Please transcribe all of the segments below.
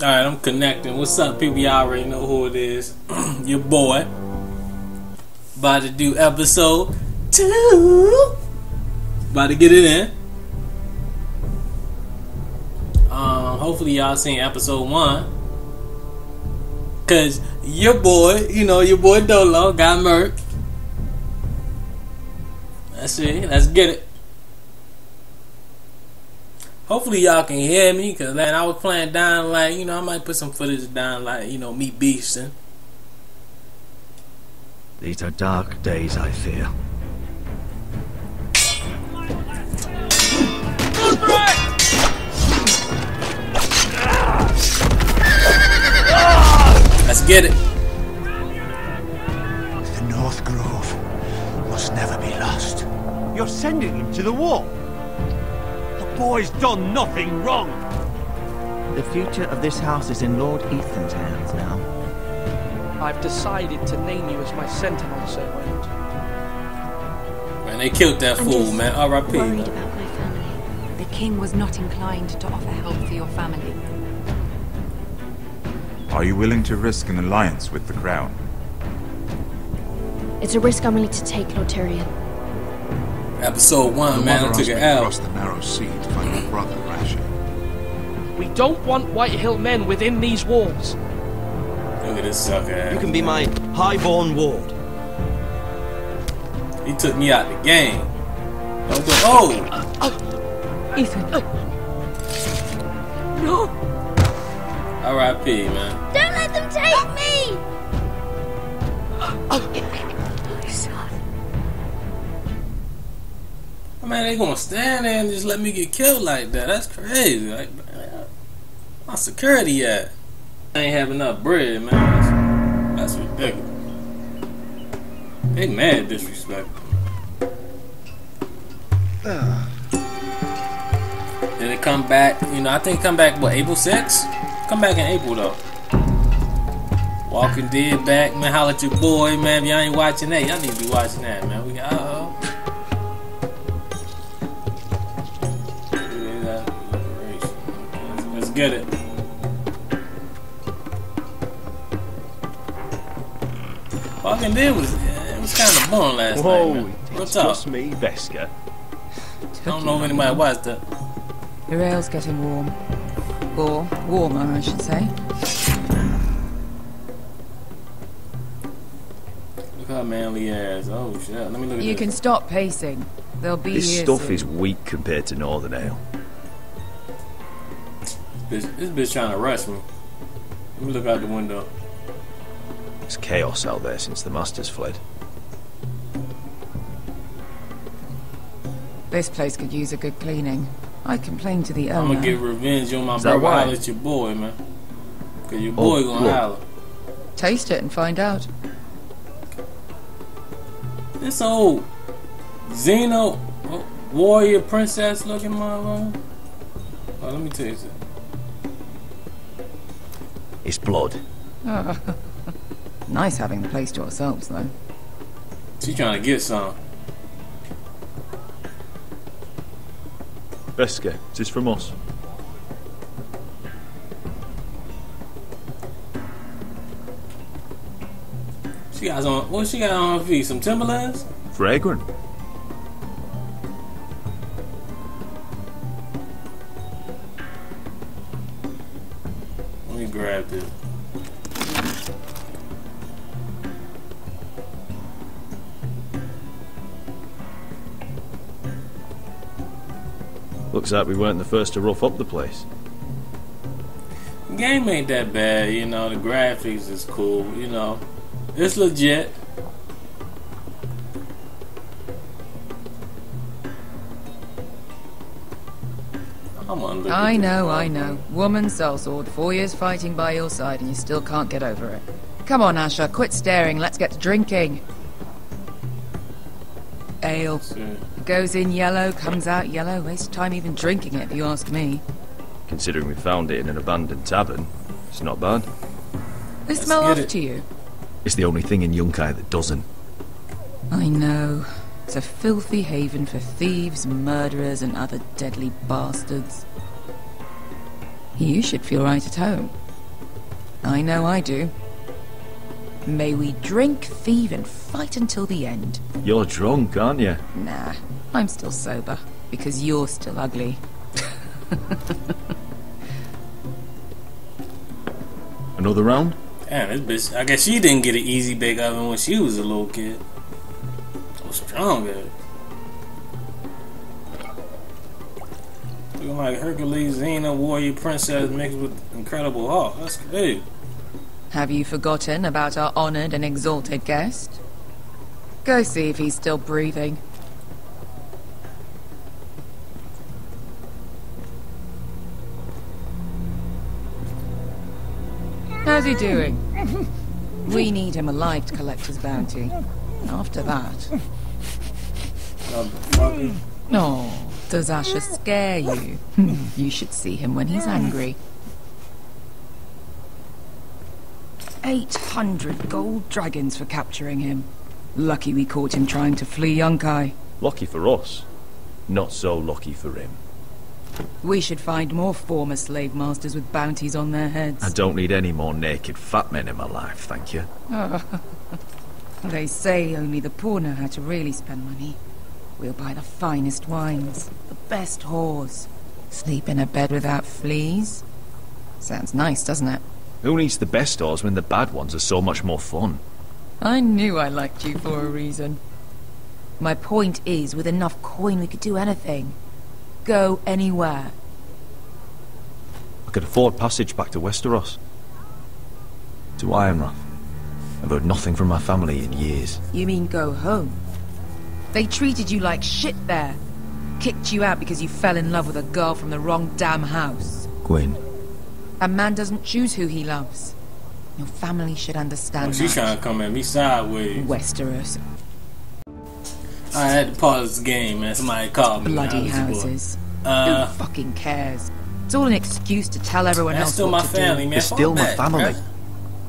Alright, I'm connecting. What's up, people? Y'all already know who it is. Your boy. About to do episode 2. About to get it in. Hopefully y'all seen episode 1. Cause your boy, your boy Dolo got murked. Let's see. Let's get it. Hopefully y'all can hear me, cause man, I was playing down like, I might put some footage down like, me beasting. These are dark days, I fear. Let's get it. The North Grove must never be lost. You're sending him to the wall. The boy's done nothing wrong. The future of this house is in Lord Ethan's hands now. I've decided to name you as my sentinel, Sir Wind. Man, they killed that fool, man. R.I.P. Worried about my family. The king was not inclined to offer help for your family. Are you willing to risk an alliance with the crown? It's a risk I'm willing to take, Lord Tyrion. Episode 1, man, I took an L. Across the narrow sea to find your brother, Ramsay. We don't want Whitehill men within these walls. Look at this sucker. You can be my highborn ward. He took me out the game. Oh! Ethan. No. R.I.P. man. Don't let them take me! Man, they gonna stand there and just let me get killed like that. That's crazy. Like, my security at? I ain't have enough bread, man. That's ridiculous. They mad disrespectful. Did it come back? I think come back, what, April 6th? Come back in April, though. Walking Dead back, man. Holla at your boy, man. If y'all ain't watching that, y'all need to be watching that, man. We got, Let's get it. Walking Dead was kind of boring last night, man. What's up? Just me, Veska. I don't know if anybody watched that. The rail's getting warm. Or warmer, I should say. Look how manly ass. Oh shit. Let me look at this. You can stop pacing. They'll be This here stuff soon. is weak compared to Northern Ale. This bitch trying to rush me. Let me look out the window. It's chaos out there since the Masters fled. This place could use a good cleaning. I complained to the owner. I'm gonna get revenge on my Is that brother. right? Holler at your boy, man. Cause your boy gonna holler. Taste it and find out. This old Xeno warrior princess looking motherfucker. Oh, let me taste it. It's blood. Nice having the place to ourselves, though. She trying to get some. Veska, is this from us? She got on. What she got on her feet? Some Timberlands? Fragrant. Let me grab this. Looks like we weren't the first to rough up the place. The game ain't that bad, the graphics is cool, It's legit. I know. Woman sellsword, 4 years fighting by your side and you still can't get over it. Come on, Asher, quit staring. Let's get to drinking. Ale. Goes in yellow, comes out yellow. Waste time even drinking it, if you ask me. Considering we found it in an abandoned tavern, it's not bad. They smell off to you. It's the only thing in Yunkai that doesn't. I know. It's a filthy haven for thieves, murderers, and other deadly bastards. You should feel right at home. I know I do. May we drink, thieve, and fight until the end. You're drunk, aren't you? Nah, I'm still sober, because you're still ugly. Another round? Damn, this bitch. I guess she didn't get an easy bake oven when she was a little kid. So strong at it. Looking like Hercules, Xena, warrior princess mixed with Incredible Hulk. That's crazy. Have you forgotten about our honored and exalted guest? Go see if he's still breathing. How's he doing? We need him alive to collect his bounty. After that... Oh, does Asher scare you? You should see him when he's angry. 800 gold dragons for capturing him. Lucky we caught him trying to flee Yunkai. Lucky for us. Not so lucky for him. We should find more former slave masters with bounties on their heads. I don't need any more naked fat men in my life, thank you. They say only the poor know how to really spend money. We'll buy the finest wines, the best whores, sleep in a bed without fleas. Sounds nice, doesn't it? Who needs the best stores when the bad ones are so much more fun? I knew I liked you for a reason. My point is, with enough coin we could do anything. Go anywhere. I could afford passage back to Westeros. To Ironrath. I've heard nothing from my family in years. You mean go home? They treated you like shit there. Kicked you out because you fell in love with a girl from the wrong damn house. Gwyn. A man doesn't choose who he loves. Your family should understand that. She's trying to come at me sideways. Westeros. I had to pause this game, man. Somebody called me. Bloody houses. Who fucking cares? It's all an excuse to tell everyone else still what my to family, do. man. They're still my back, family. Bro.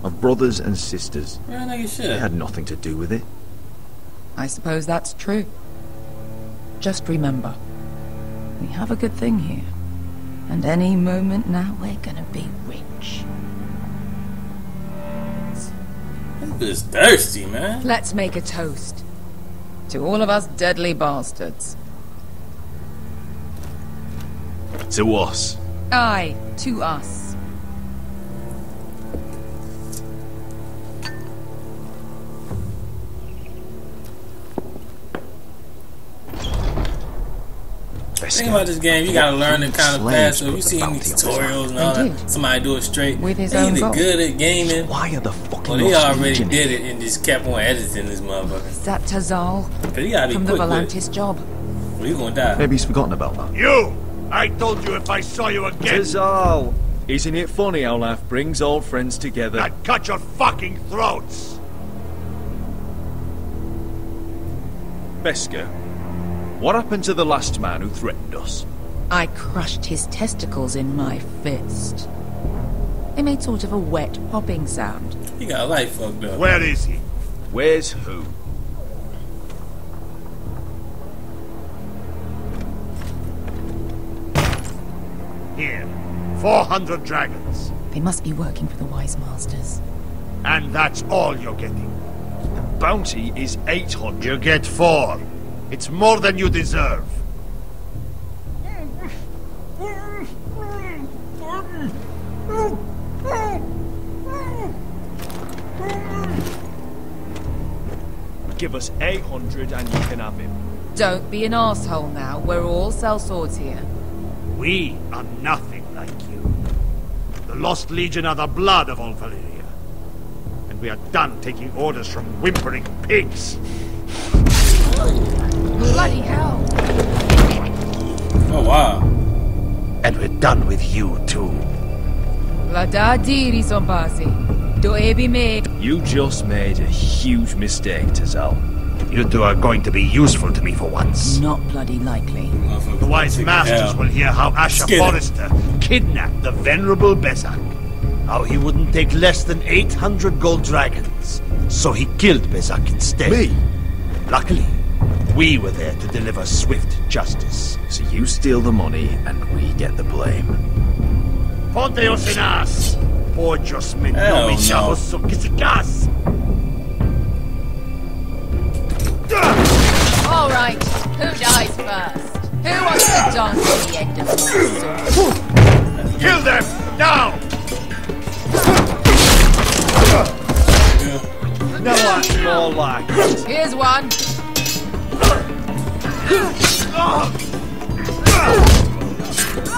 My brothers and sisters. Man, nigga, shit. They had nothing to do with it. I suppose that's true. Just remember, we have a good thing here. And any moment now, we're gonna be rich. This is thirsty, man. Let's make a toast. To all of us deadly bastards. To us. Aye, to us. Think about this game, you gotta learn it kind of fast. So if you see any tutorials and all that, somebody do it straight. With his they own either goal. good at gaming, Why are the fucking or they already Legion did here? it and just kept on editing this motherfucker. Is that Tazal? Cause you gotta be From the quick with it. Volantis job. Well, you gonna die. Maybe he's forgotten about that. You! I told you if I saw you again, Tizal! Isn't it funny how life brings old friends together? I'd cut your fucking throats! Beska, what happened to the last man who threatened us? I crushed his testicles in my fist. They made sort of a wet popping sound. He got life fucked up. Where is he? Where's who? Here. 400 dragons. They must be working for the Wise Masters. And that's all you're getting. The bounty is 800. You get 4. It's more than you deserve. Give us 800 and you can have him. Don't be an asshole now. We're all sellswords here. We are nothing like you. The Lost Legion are the blood of all Valyria. And we are done taking orders from whimpering pigs. Bloody hell! Oh wow. And we're done with you too. Lada diri sompasi. Do ebi me. You just made a huge mistake, Tizal. You two are going to be useful to me for once. Not bloody likely. The Wise Masters will hear how Asher Forrester kidnapped the venerable Bezak. How he wouldn't take less than 800 gold dragons. So he killed Bezak instead. Me? Luckily, we were there to deliver swift justice. So you steal the money and we get the blame. Ponteos in us! Ojos me Hell no me no. llamo Sokisikas. All right, who dies first? Who wants to dance to the end of my sword? Kill them now! No, that's more like it. Here's one.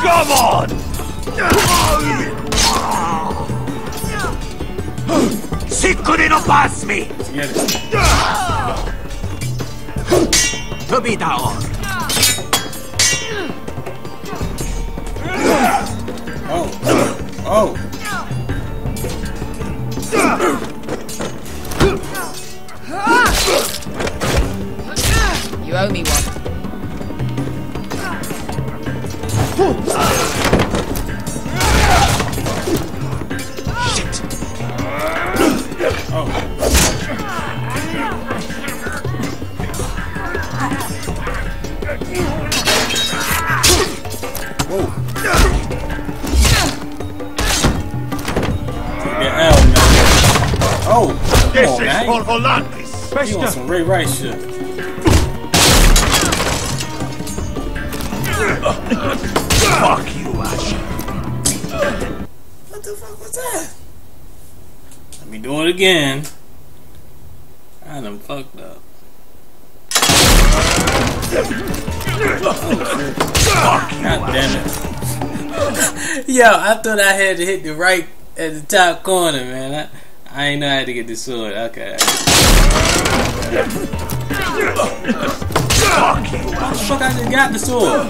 Come on! Si couldn't pass me! Oh. Oh. You owe me one. Shit. Oh. Whoa. Yeah, L, man. Oh, come on, man. You want some Ray Rice shit. Fuck you, Ash. What the fuck was that? Let me do it again. I done fucked up. God damn it. Yo, I thought I had to hit the right at the top corner, man. I ain't know I had to get the sword. Okay. Fuck you. How the fuck I just got the sword?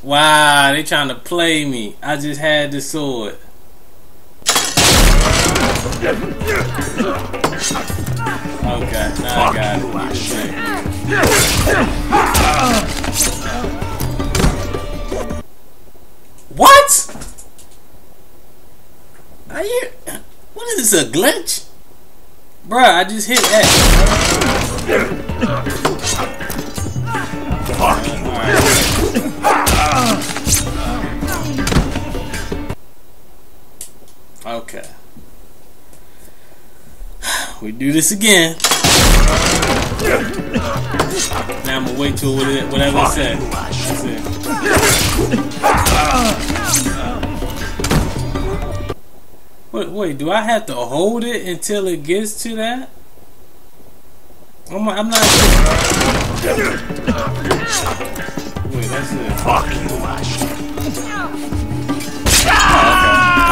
Wow, they trying to play me. I just had the sword. Okay, now I got it. What? Are you? What is this, a glitch? Bruh, I just hit X. Fuck you. Okay. We do this again. Now I'm gonna wait till whatever it said. That's it. Wait, do I have to hold it until it gets to that? I'm not sure. Wait, that's it. Fuck you, Ash. Oh,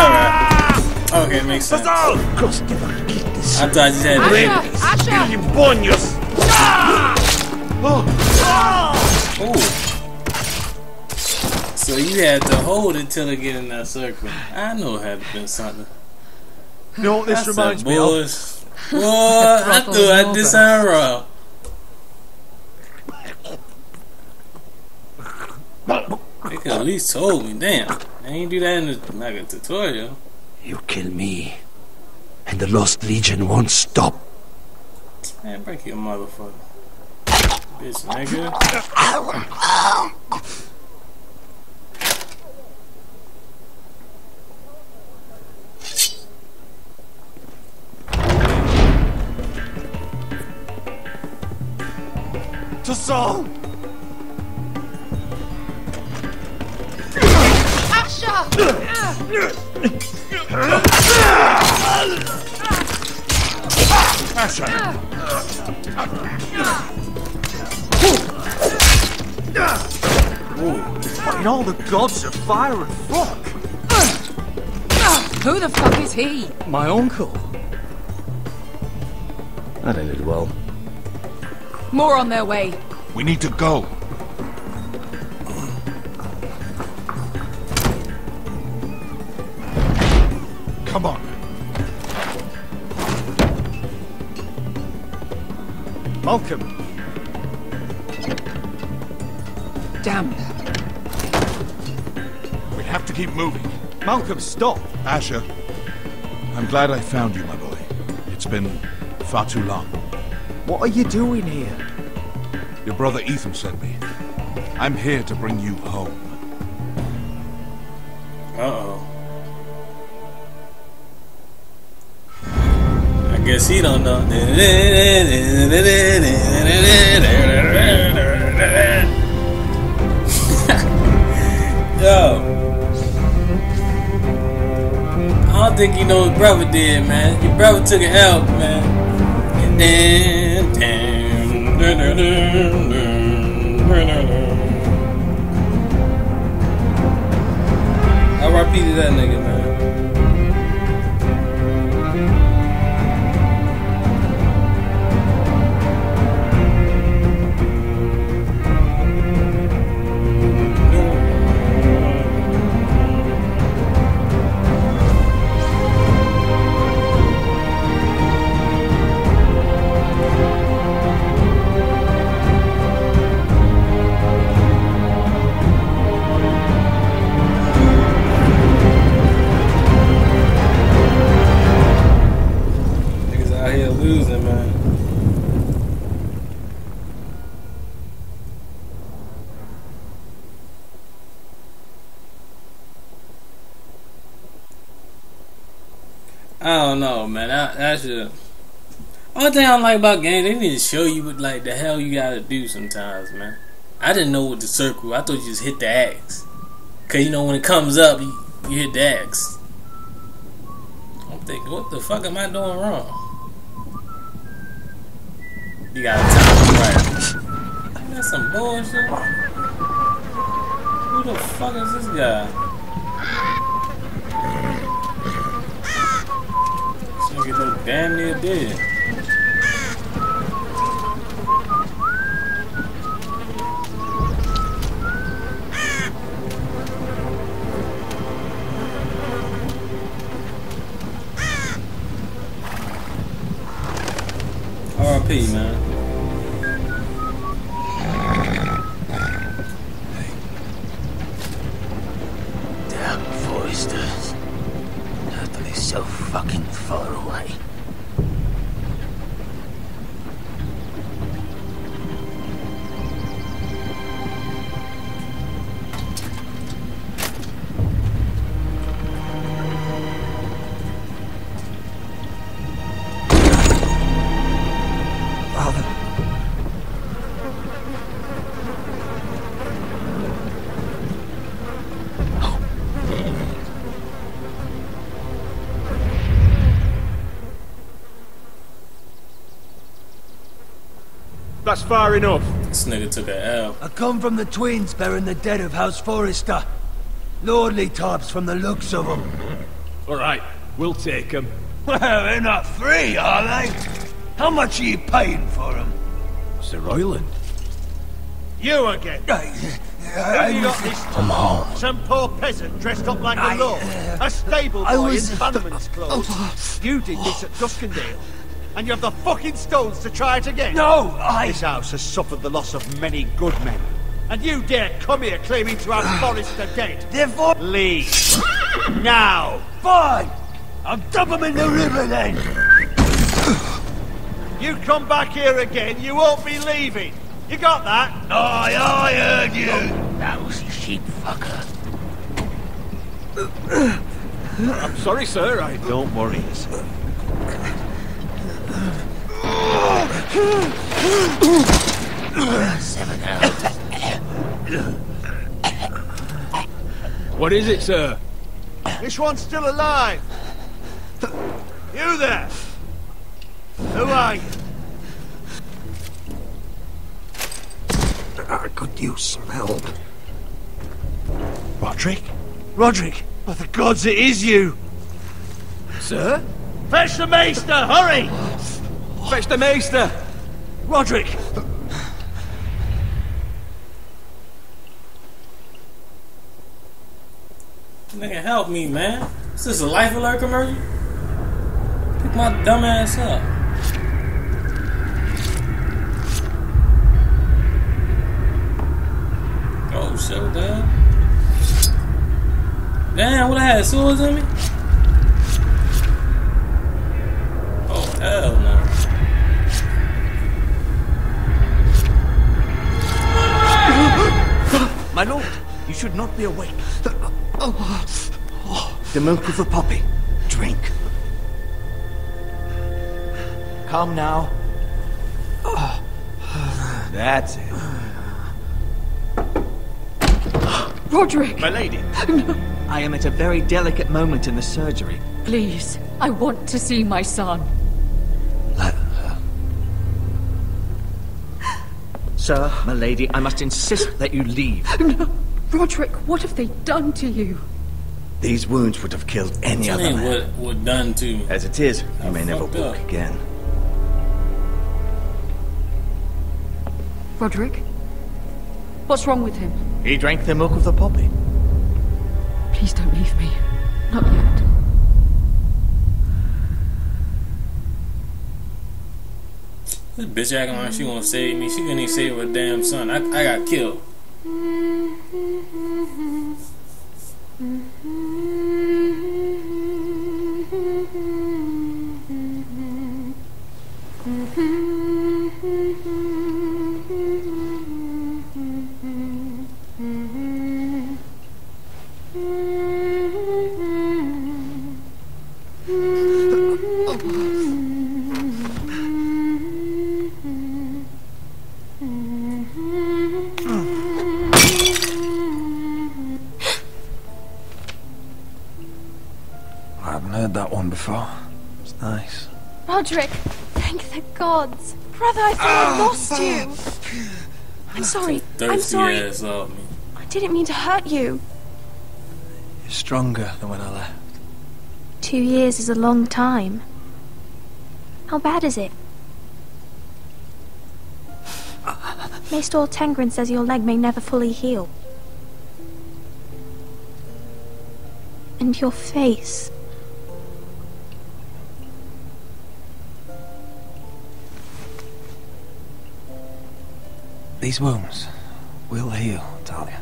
okay. Alright. Okay, makes sense. I thought I just had to hit it. Ooh. So you had to hold it till it get in that circle. I know it had to been something. You know what this reminds me of? Boy, I thought I did something wrong. They could at least told me. Damn, I ain't do that in the tutorial. You kill me, and the Lost Legion won't stop. Man, break your motherfucker. Bitch, nigga. Tuttle! Asha! Asha! Fucking all the gods of fire and fuck! Who the fuck is he? My uncle. That ended well. More on their way. We need to go. Come on. Malcolm. Damn. We have to keep moving. Malcolm, stop. Asher, I'm glad I found you, my boy. It's been far too long. What are you doing here? Your brother Ethan sent me. I'm here to bring you home. Uh-oh. guess he don't know. Yo. I don't think you know his brother did, man. Your brother took an L, man. R.I.P. to that nigga, man. Losing, man. I don't know, man. That's just only thing I don't like about games. They need to show you what like the hell you gotta do sometimes, man. I didn't know what the circle. I thought you just hit the X, cause you know when it comes up, you hit the X. I'm thinking, what the fuck am I doing wrong? You gotta time it right. That's some bullshit. Who the fuck is this guy? This nigga look damn near dead. R.I.P. man. Damn Forresters. Tuttle is so fucking far away. That's far enough. This nigga took a L. I come from the twins bearing the dead of House Forrester. Lordly types from the looks of them. Alright, we'll take them. Well, they're not free, are they? How much are you paying for them? Sir Royland. You again. Who you got this time? I'm home. Some poor peasant dressed up like a lord. A stable boy in bannerman's clothes. You did this at Duskendale. And you have the fucking stones to try it again? No, This house has suffered the loss of many good men. And you dare come here claiming to have Forrester dead? Therefore... Leave. Now. Fine! I'll dump him in the river then! You come back here again, you won't be leaving. You got that? I heard you! Lousy sheep fucker. I'm sorry, sir. Don't worry. Seven out. What is it, sir? This one's still alive. You there? Who are you? I could use some help. Roderick? Roderick? By the gods, it is you! Sir? Fetch the maester, hurry! Fetch the maester! Roderick! Nigga, help me, man. Is this a life alert commercial? Pick my dumb ass up. Oh shit, what the hell? Damn, what I had swords in me? Oh hell no. My lord, you should not be awake. The milk of the poppy. Drink. Calm now. That's it. Roderick! My lady. No. I am at a very delicate moment in the surgery. Please, I want to see my son. Let her. Sir, my lady, I must insist that you leave. No. Roderick, what have they done to you? These wounds would have killed any other man. What done to? As it is, you may never walk again. Roderick? What's wrong with him? He drank the milk of the poppy. Please don't leave me. Not yet. This bitch acting like she wanna save me. She couldn't even save her damn son. I got killed. I haven't heard that one before. It's nice. Roderick, thank the gods. Brother, I thought I lost you. I'm sorry. I'm sorry. Ass off me. I didn't mean to hurt you. You're stronger than when I left. 2 years is a long time. How bad is it? Maester Tengrin says your leg may never fully heal. And your face. These wounds will heal, Talia.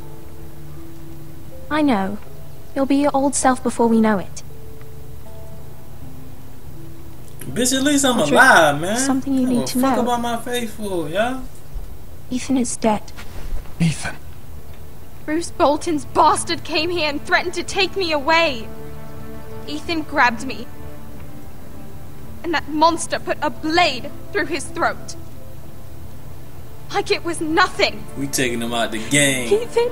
I know. You'll be your old self before we know it. Bitch, at least I'm Roderick, alive, man. Something you need to Fuck know. about my faithful, yeah? Ethan is dead. Ethan. Bruce Bolton's bastard came here and threatened to take me away. Ethan grabbed me. And that monster put a blade through his throat. Like it was nothing. We taking him out the game. Ethan?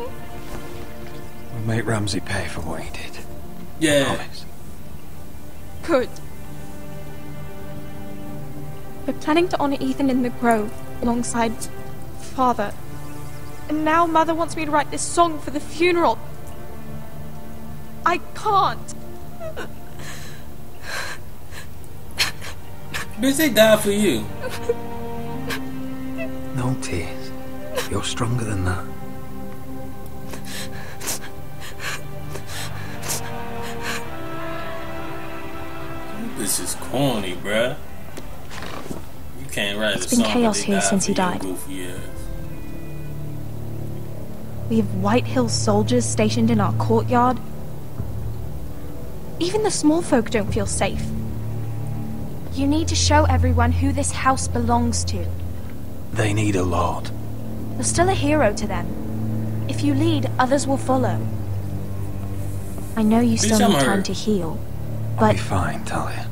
We'll make Ramsay pay for what he did. Yeah. Promise. Good. We're planning to honor Ethan in the grove, alongside Father. And now Mother wants me to write this song for the funeral. I can't. Bitch, they died for you. No tears. You're stronger than that. This is corny, bruh. You can't write It's a been song. chaos that they here died since for he died. goofy ass. We have White Hill soldiers stationed in our courtyard. Even the small folk don't feel safe. You need to show everyone who this house belongs to. They need a lord. You're still a hero to them. If you lead, others will follow. I know you still I'm need time hurt. to heal, I'll but be fine, Talia.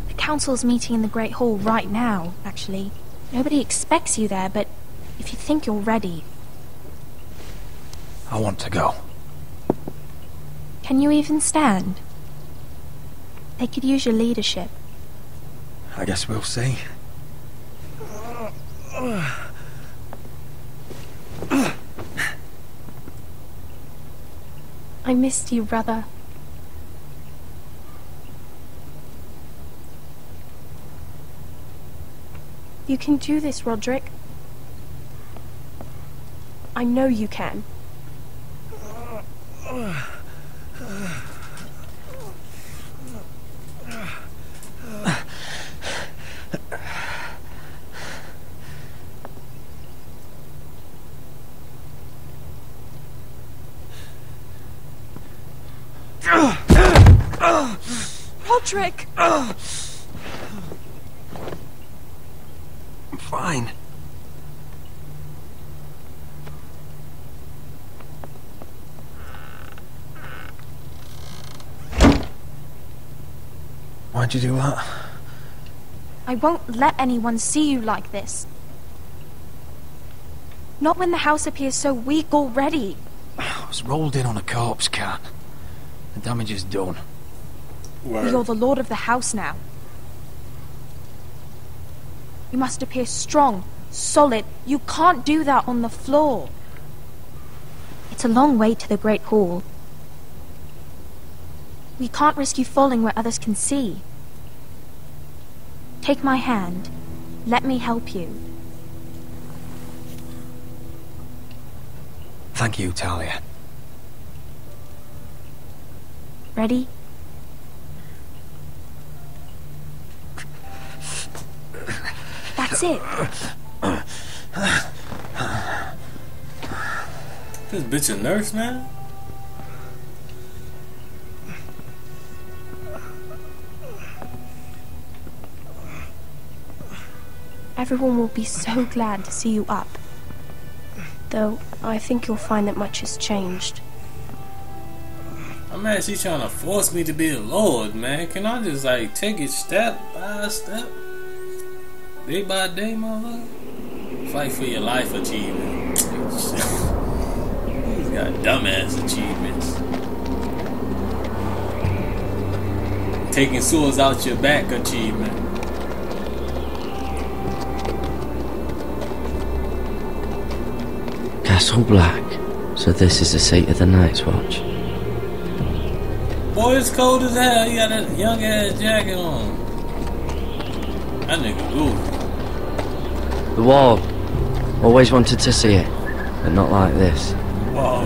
the council's meeting in the Great Hall right now, actually. Nobody expects you there, but if you think you're ready, I want to go. can you even stand? They could use your leadership. I guess we'll see. I missed you, brother. You can do this, Roderick. I know you can. Roderick! I'm fine. Why'd you do that? I won't let anyone see you like this. Not when the house appears so weak already. I was rolled in on a corpse cart. The damage is done. You're the lord of the house now. You must appear strong, solid. You can't do that on the floor. It's a long way to the Great Hall. We can't risk you falling where others can see. Take my hand. Let me help you. Thank you, Talia. Ready? That's it. This bitch a nurse, man? Everyone will be so glad to see you up. Though, I think you'll find that much has changed. I'm mad she's trying to force me to be a lord, man. Can I just, like, take it step by step? Day by day, motherfucker? Fight for your life achievement. He's got dumbass achievements. Taking swords out your back achievement. Castle Black. So this is the seat of the Night's Watch. Boy, it's cold as hell. He got that young ass jacket on. That nigga ooh. The wall. Always wanted to see it, but not like this. Wow.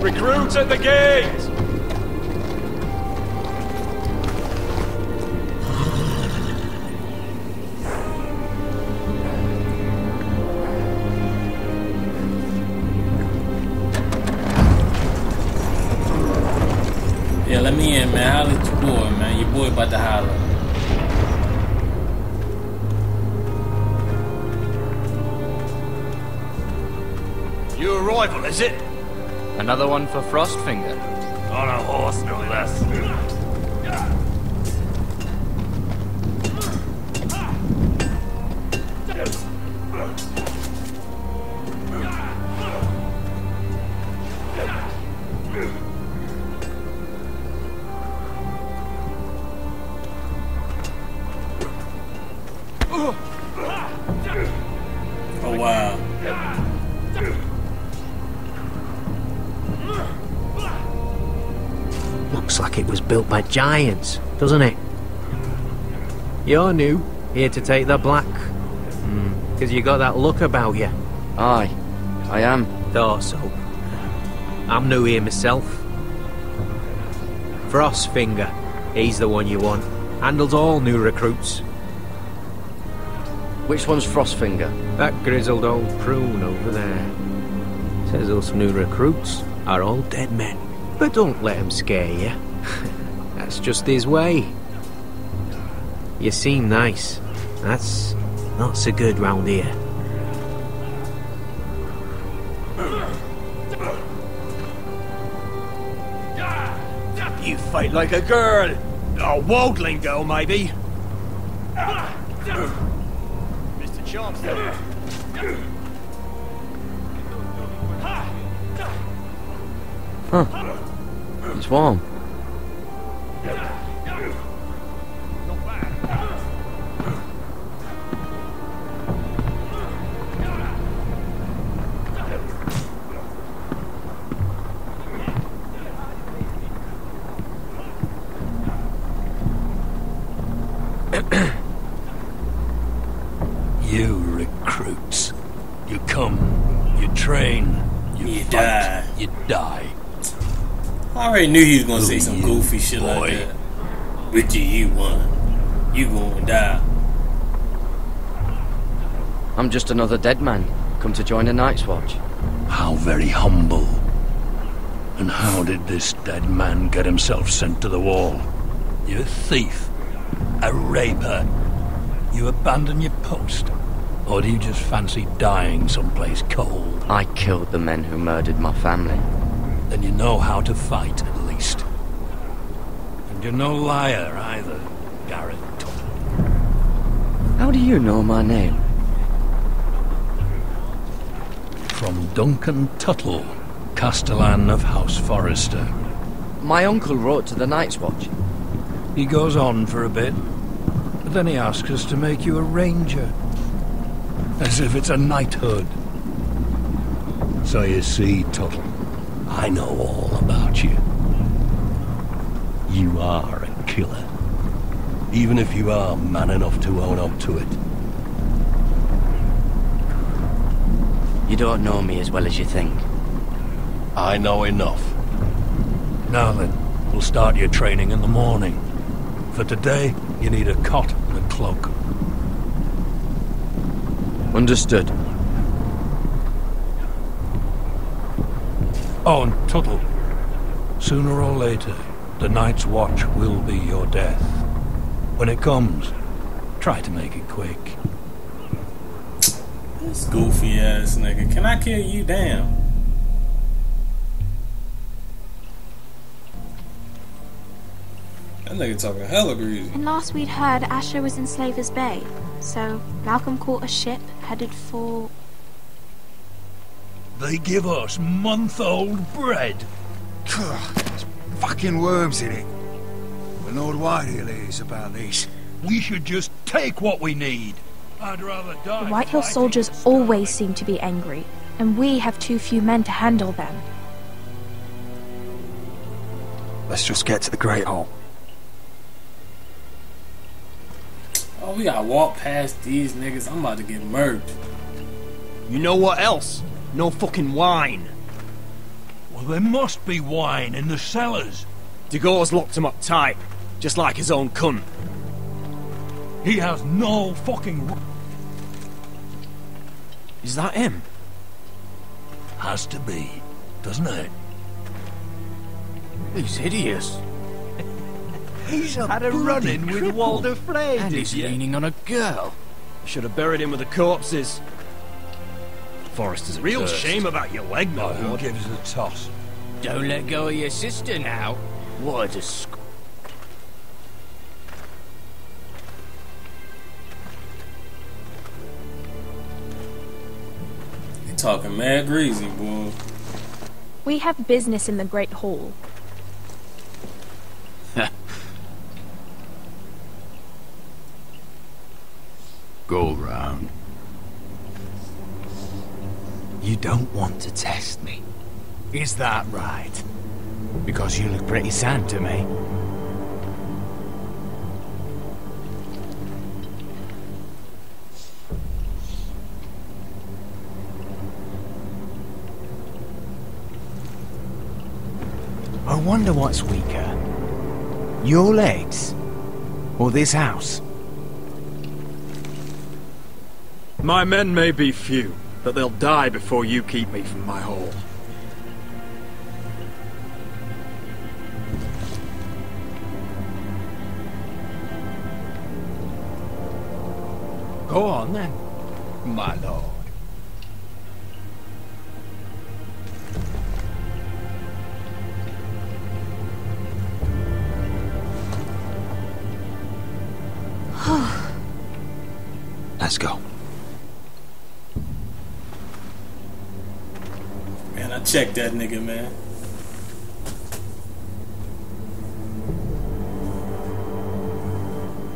Recruits at the gate! Yeah, let me in, man. Holla at your boy, man. Your boy about to holler. New arrival, is it? Another one for Frostfinger. On a horse, no less. Oh, wow. Looks like it was built by giants, doesn't it? You're new, here to take the black. Because you got that look about you. Aye, I am. Thought so. I'm new here myself. Frostfinger, he's the one you want. Handles all new recruits. Which one's Frostfinger? That grizzled old prune over there. Says us new recruits are all dead men. But don't let him scare you. That's just his way. You seem nice. That's not so good round here. You fight like a girl. A wogling girl, maybe. Mr. Chancellor. Huh. It's warm. You recruits. You come, you train, you fight, die. You die. I already knew he was gonna say some goofy shit like that. With you won. You gonna die. I'm just another dead man, come to join the Night's Watch. How very humble. And how did this dead man get himself sent to the wall? You a thief? A raper? You abandon your post? Or do you just fancy dying someplace cold? I killed the men who murdered my family. Then you know how to fight, at least. And you're no liar either, Garred Tuttle. How do you know my name? From Duncan Tuttle, Castellan of House Forrester. My uncle wrote to the Night's Watch. He goes on for a bit, but then he asks us to make you a ranger. As if it's a knighthood. So you see, Tuttle, I know all about you. You are a killer. Even if you are man enough to own up to it. You don't know me as well as you think. I know enough. Now then, we'll start your training in the morning. For today, you need a cot and a cloak. Understood. Oh, and Tuttle, sooner or later, the Night's Watch will be your death. When it comes, try to make it quick. This goofy ass nigga. Can I kill you? Damn. That nigga talking hella greasy. And last we'd heard, Asher was in Slaver's Bay. So Malcolm caught a ship headed for... They give us month-old bread. There's fucking worms in it. The Lord Whitehill is about this. We should just take what we need. I'd rather die. The Whitehill soldiers always seem to be angry, and we have too few men to handle them. Let's just get to the Great Hall. Oh, we gotta walk past these niggas. I'm about to get murked. You know what else? No fucking wine. Well, there must be wine in the cellars. Degau's locked him up tight, just like his own cunt. He has no fucking... Is that him? Has to be, doesn't it? He's hideous. He's had a run-in with Walder Frey, and he's leaning on a girl. Should have buried him with the corpses. Forrester's a real shame about your leg, my Who lord. gives a toss? Don't let go of your sister now. What a disgrace. You talking mad greasy, boy. We have business in the Great Hall. Go round. You don't want to test me. Is that right? Because you look pretty sad to me. I wonder what's weaker. Your legs? Or this house? My men may be few, but they'll die before you keep me from my hall. Go on then, my lord. Let's go. Man, I checked that nigga, man.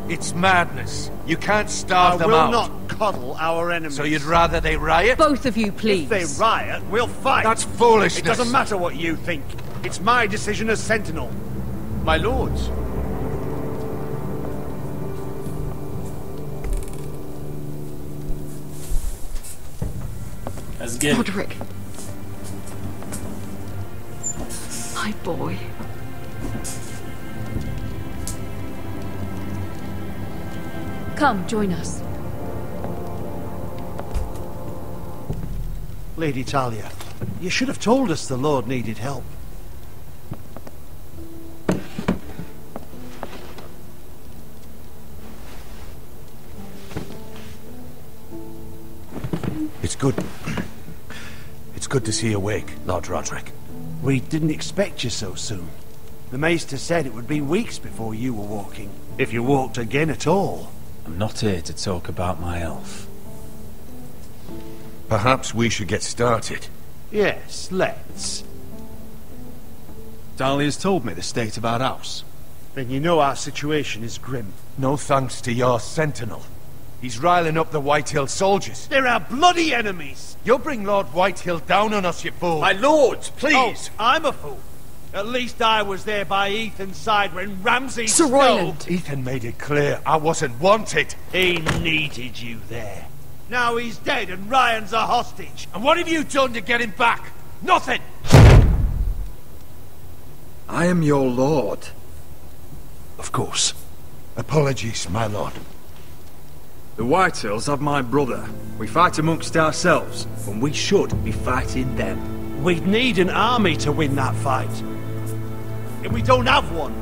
It's madness. You can't starve them out. I will not coddle our enemies. So you'd rather they riot? Both of you, please. If they riot, we'll fight. That's foolishness. It doesn't matter what you think. It's my decision as Sentinel. My lords. Let's get it. Roderick. My boy. Come, join us. Lady Talia, you should have told us the Lord needed help. It's good. It's good to see you awake, Lord Roderick. We didn't expect you so soon. The Maester said it would be weeks before you were walking, if you walked again at all. I'm not here to talk about my health. Perhaps we should get started. Yes, let's. Dahlia's told me the state of our house. Then you know our situation is grim. No thanks to your sentinel. He's riling up the Whitehill soldiers. They're our bloody enemies! You'll bring Lord Whitehill down on us, you fool! My lords, please! Oh, I'm a fool. At least I was there by Ethan's side when Ramsay stole. Ethan made it clear I wasn't wanted. He needed you there. Now he's dead and Ryan's a hostage. And what have you done to get him back? Nothing! I am your lord. Of course. Apologies, my lord. The Whitehills have my brother. We fight amongst ourselves, when we should be fighting them. We'd need an army to win that fight. And we don't have one.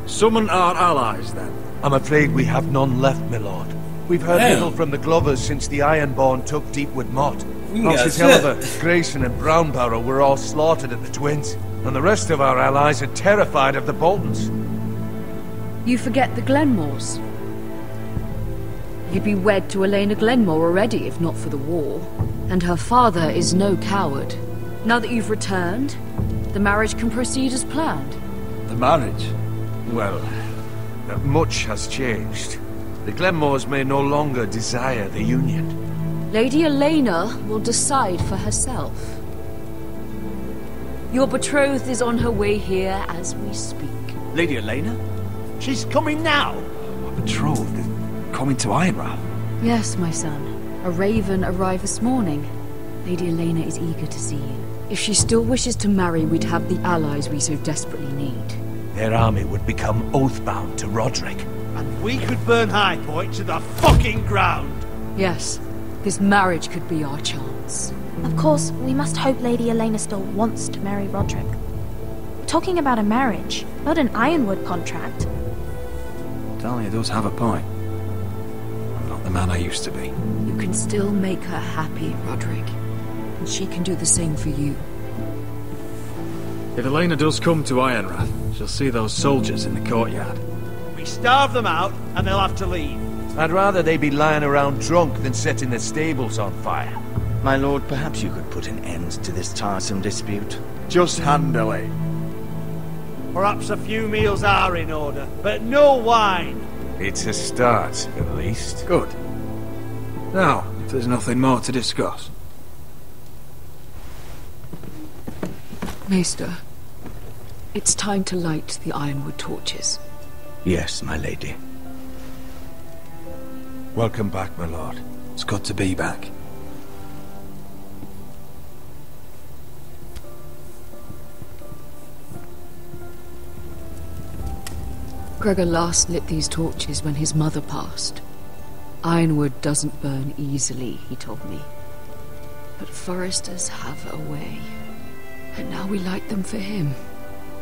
Summon our allies, then. I'm afraid we have none left, my lord. We've heard little from the Glovers since the Ironborn took Deepwood Motte. Oliver, Grayson and Brownbarrow were all slaughtered at the Twins, and the rest of our allies are terrified of the Boltons. You forget the Glenmores. You'd be wed to Elena Glenmore already if not for the war. And her father is no coward. Now that you've returned, the marriage can proceed as planned. The marriage? Well, much has changed. The Glenmores may no longer desire the union. Lady Elena will decide for herself. Your betrothed is on her way here as we speak. Lady Elena? She's coming now. My betrothed is coming to Ironrath. Yes, my son. A raven arrived this morning. Lady Elena is eager to see you. If she still wishes to marry, we'd have the allies we so desperately need. Their army would become oathbound to Roderick. And we could burn High Point to the fucking ground. Yes, this marriage could be our chance. Of course, we must hope Lady Elena still wants to marry Roderick. We're talking about a marriage, not an Ironwood contract. Dahlia does have a point. I'm not the man I used to be. You can still make her happy, Roderick. And she can do the same for you. If Elena does come to Ironrath, she'll see those soldiers in the courtyard. We starve them out, and they'll have to leave. I'd rather they be lying around drunk than setting the stables on fire. My lord, perhaps you could put an end to this tiresome dispute. Just handily. Perhaps a few meals are in order, but no wine. It's a start, at least. Good. Now, if there's nothing more to discuss. Maester, it's time to light the Ironwood torches. Yes, my lady. Welcome back, my lord. It's good to be back. Gregor last lit these torches when his mother passed. Ironwood doesn't burn easily, he told me. But Forresters have a way. And now we light them for him.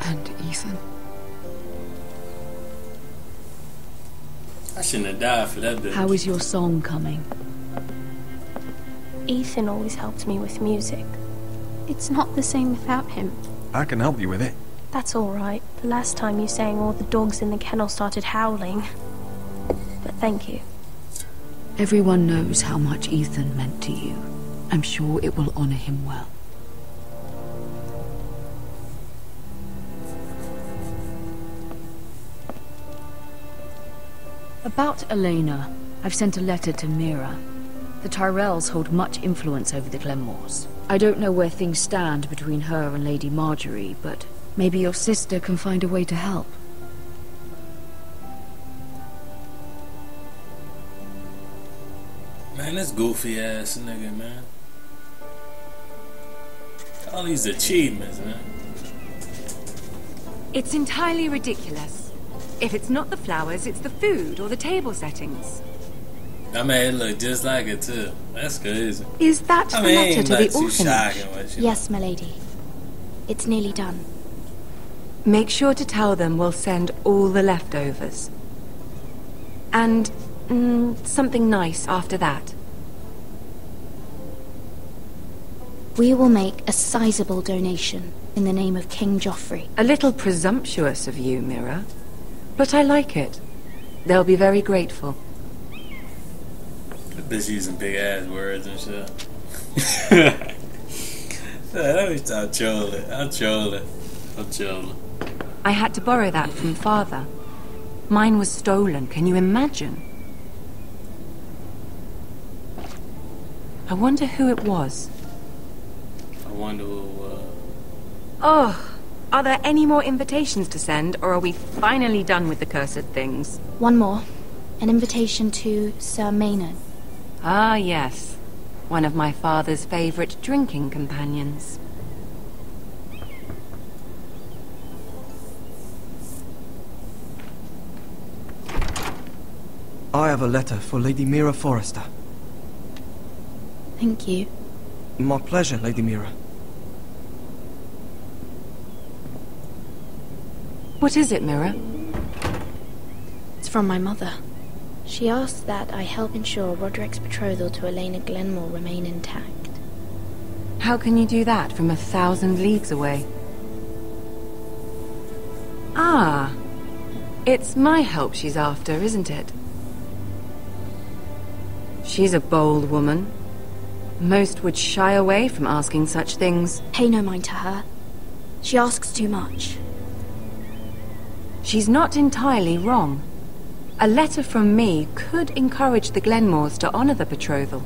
And Ethan. I shouldn't have died for that bitch. How is your song coming? Ethan always helped me with music. It's not the same without him. I can help you with it. That's all right. The last time you sang, all the dogs in the kennel started howling. But thank you. Everyone knows how much Ethan meant to you. I'm sure it will honor him well. About Elena, I've sent a letter to Mira. The Tyrells hold much influence over the Glenmores. I don't know where things stand between her and Lady Margaery, but maybe your sister can find a way to help. Man, this goofy ass nigga, man. All these achievements, man. It's entirely ridiculous. If it's not the flowers, it's the food or the table settings. I mean, it look just like it too. That's crazy. Is that the letter to the orphanage? Yes, my lady. It's nearly done. Make sure to tell them we'll send all the leftovers. And something nice after that. We will make a sizable donation in the name of King Joffrey. A little presumptuous of you, Mira. But I like it. They'll be very grateful. The bitch using big ass words and shit. Let me stop trolling. I'm trolling. I had to borrow that from Father. Mine was stolen, can you imagine? I wonder who it was. I wonder who it was. Oh, are there any more invitations to send, or are we finally done with the cursed things? One more. An invitation to Sir Maynard. Ah, yes. One of my father's favorite drinking companions. I have a letter for Lady Mira Forrester. Thank you. My pleasure, Lady Mira. What is it, Mira? It's from my mother. She asks that I help ensure Roderick's betrothal to Elena Glenmore remain intact. How can you do that from 1,000 leagues away? Ah, it's my help she's after, isn't it? She's a bold woman. Most would shy away from asking such things. Pay no mind to her. She asks too much. She's not entirely wrong. A letter from me could encourage the Glenmores to honor the betrothal.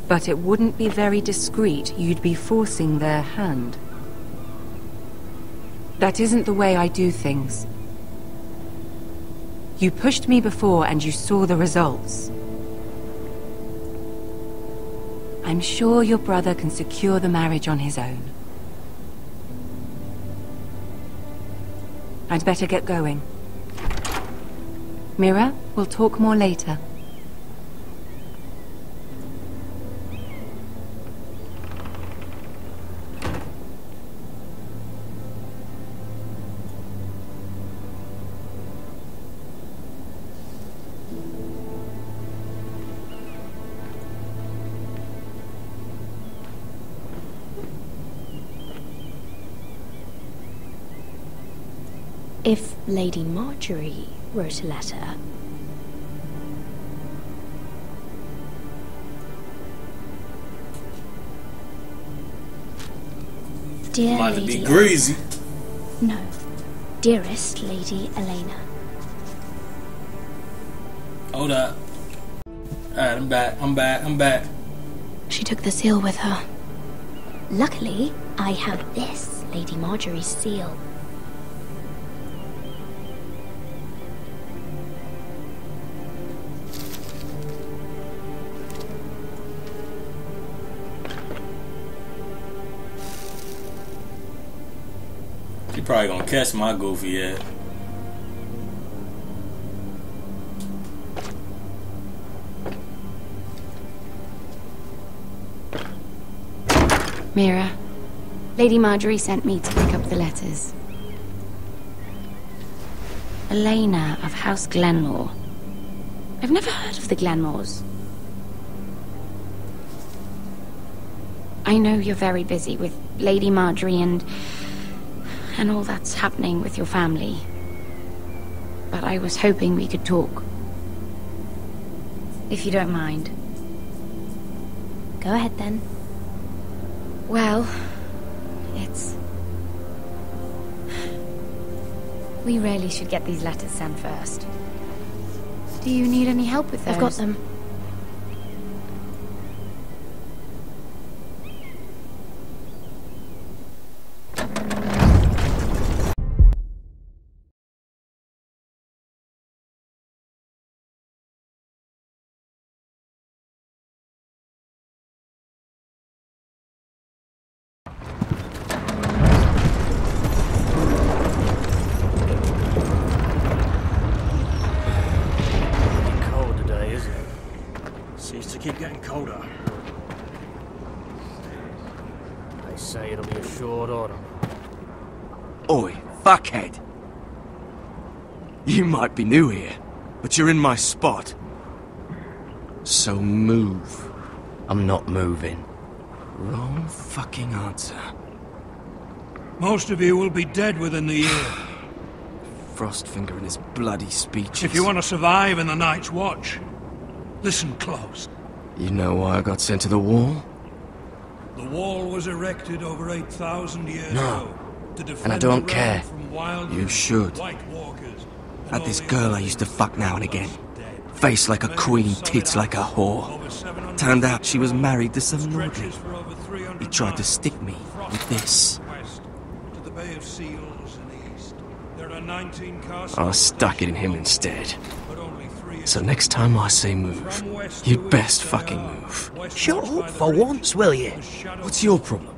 But it wouldn't be very discreet. You'd be forcing their hand. That isn't the way I do things. You pushed me before and you saw the results. I'm sure your brother can secure the marriage on his own. I'd better get going. Mira, we'll talk more later. If Lady Margaery wrote a letter... Dear Might Lady... be greasy. No. Dearest Lady Elena. Hold up. Alright, I'm back. She took the seal with her. Luckily, I have this, Lady Margaery's seal. She probably gonna catch my goofy ass. Mira, Lady Margaery sent me to pick up the letters. Elena of House Glenmore. I've never heard of the Glenmores. I know you're very busy with Lady Margaery and all that's happening with your family. But I was hoping we could talk. If you don't mind. Go ahead then. Well, we really should get these letters sent first. Do you need any help with those? I've got them. Keep getting colder. They say it'll be a short autumn. Oi, fuckhead. You might be new here, but you're in my spot. So move. I'm not moving. Wrong fucking answer. Most of you will be dead within the year. Frostfinger and his bloody speeches. If you want to survive in the Night's Watch, listen close. You know why I got sent to the wall? The wall was erected over 8,000 years ago to defend and I don't the care. realm from wild You should. White Walkers. Had this girl I used to fuck now and again. Face like a queen, tits like a whore. Turned out she was married to some lordly. He tried to stick me with this. To the Bay of Seals in the east. There are 19 castles. I stuck it in him instead. So next time I say move, you'd best fucking move. Shut up for once, will you? What's your problem?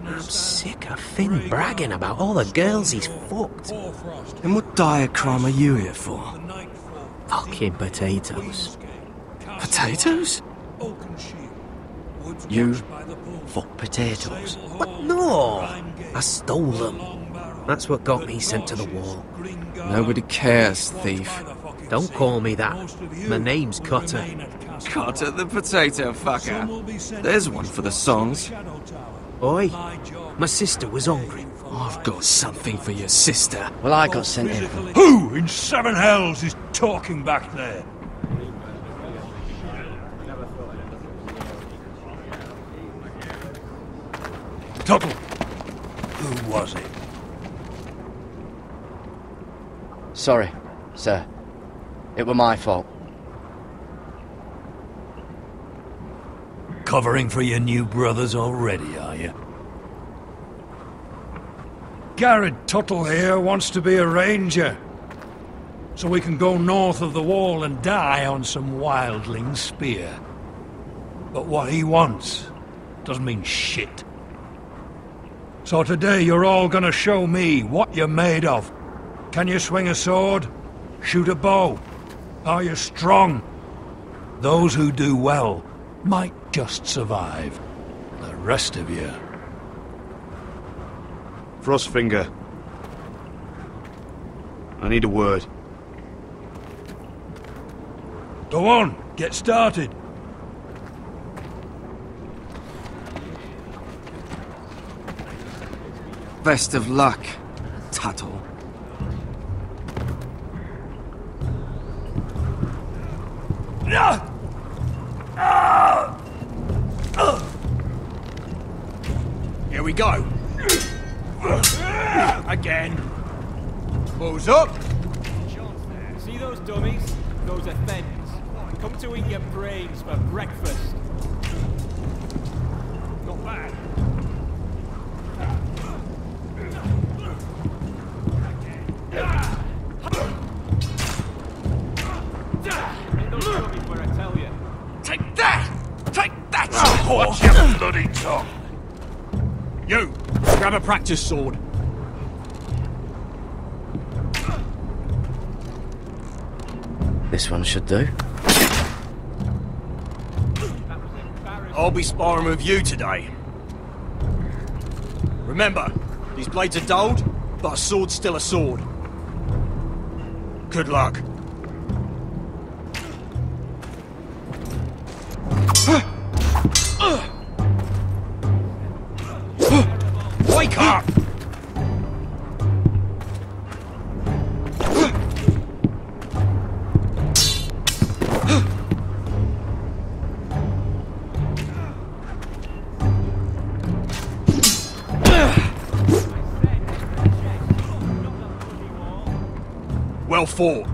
I'm sick of Finn bragging about all the girls he's fucked. And what dire crime are you here for? Fucking potatoes. Potatoes? You fuck potatoes? What? No! I stole them. That's what got me sent to the wall. Nobody cares, thief. Don't call me that. My name's Cutter. Cutter the potato fucker. There's one for the songs. Oi, my sister was hungry. I've got something for your sister. Well, I got sent in. Who in seven hells is talking back there? Tuttle. Who was it? Sorry, sir. It were my fault. Covering for your new brothers already, are you? Garred Tuttle here wants to be a ranger. So we can go north of the wall and die on some wildling's spear. But what he wants doesn't mean shit. So today you're all gonna show me what you're made of. Can you swing a sword? Shoot a bow? Are you strong? Those who do well might just survive. The rest of you... Frostfinger. I need a word. Go on, get started. Best of luck, Tuttle. Here we go. Again. Who's up? See those dummies? Those are thens. Come to eat your brains for breakfast. Not bad. Take that! Take that! Oh, watch your bloody tongue! You! Grab a practice sword. This one should do. I'll be sparring with you today. Remember, these blades are dulled, but a sword's still a sword. Good luck. Wake up! Well fought.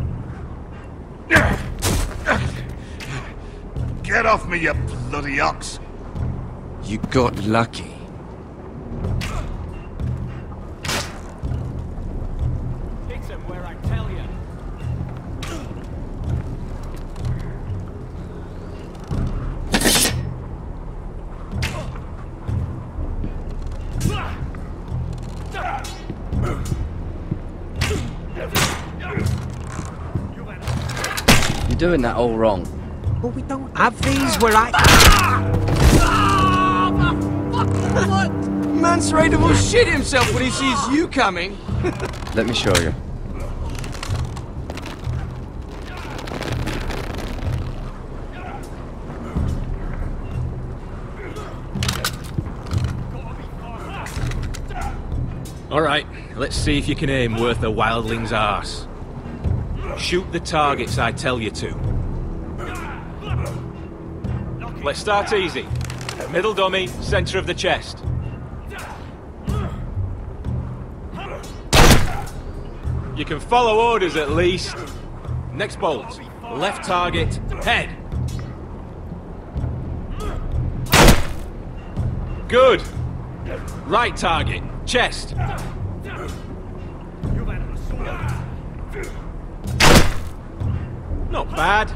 Get off me, you bloody ox! You got lucky. Hit him where I tell you. You're doing that all wrong. But we don't have these where I... Man's ready to shit himself when he sees you coming. Let me show you. Alright, let's see if you can aim worth a wildling's arse. Shoot the targets I tell you to. Let's start easy. Middle dummy, center of the chest. You can follow orders at least. Next bolt. Left target, head. Good. Right target, chest. Not bad.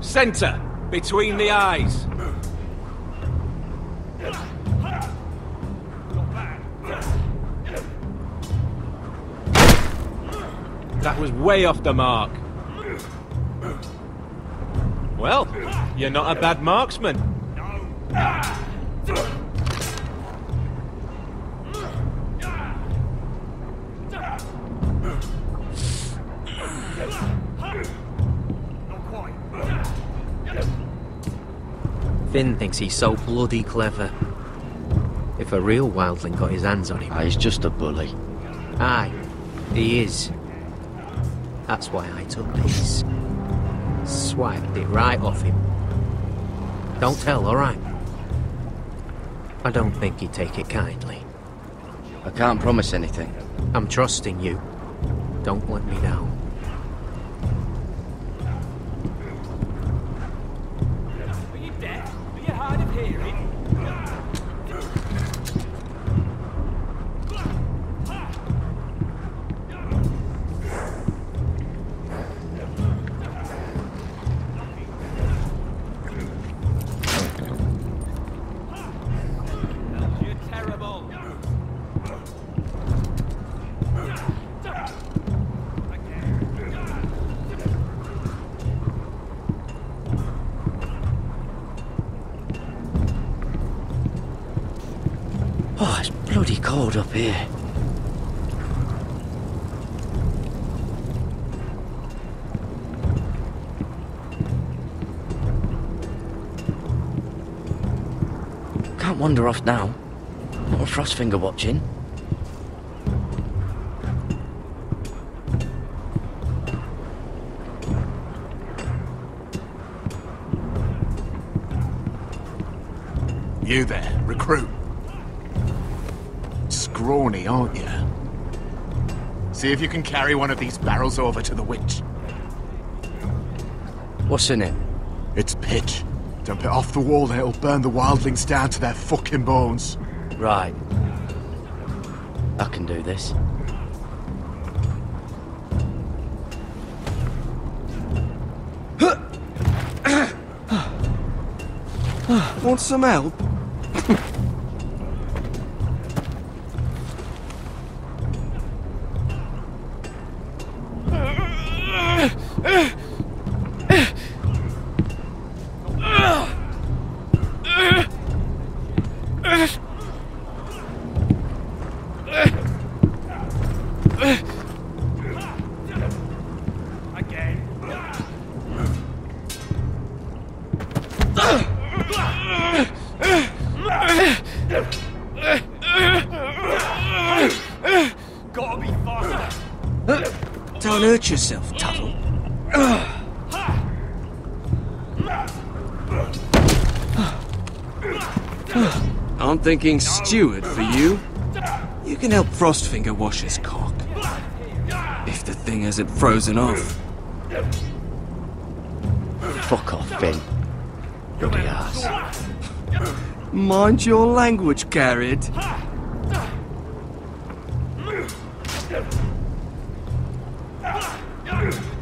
Center, between the eyes. That was way off the mark. Well, you're not a bad marksman. Finn thinks he's so bloody clever. If a real wildling got his hands on him... He's just a bully. Aye, he is. That's why I took this. Swiped it right off him. Don't tell, alright? I don't think he'd take it kindly. I can't promise anything. I'm trusting you. Don't let me down. Are you deaf? Are you hard of hearing? Oh, it's bloody cold up here. Can't wander off now. Not a Frostfinger watching. You there, recruit? Scrawny, aren't you? See if you can carry one of these barrels over to the witch. What's in it? It's pitch. Dump it off the wall and it'll burn the wildlings down to their fucking bones. Right. I can do this. Want some help? Gotta be faster. Don't hurt yourself, Tuttle. I'm thinking steward for you. You can help Frostfinger wash his cock. If the thing hasn't frozen off. Fuck off, Finn. Bloody ass. Mind your language, Garred.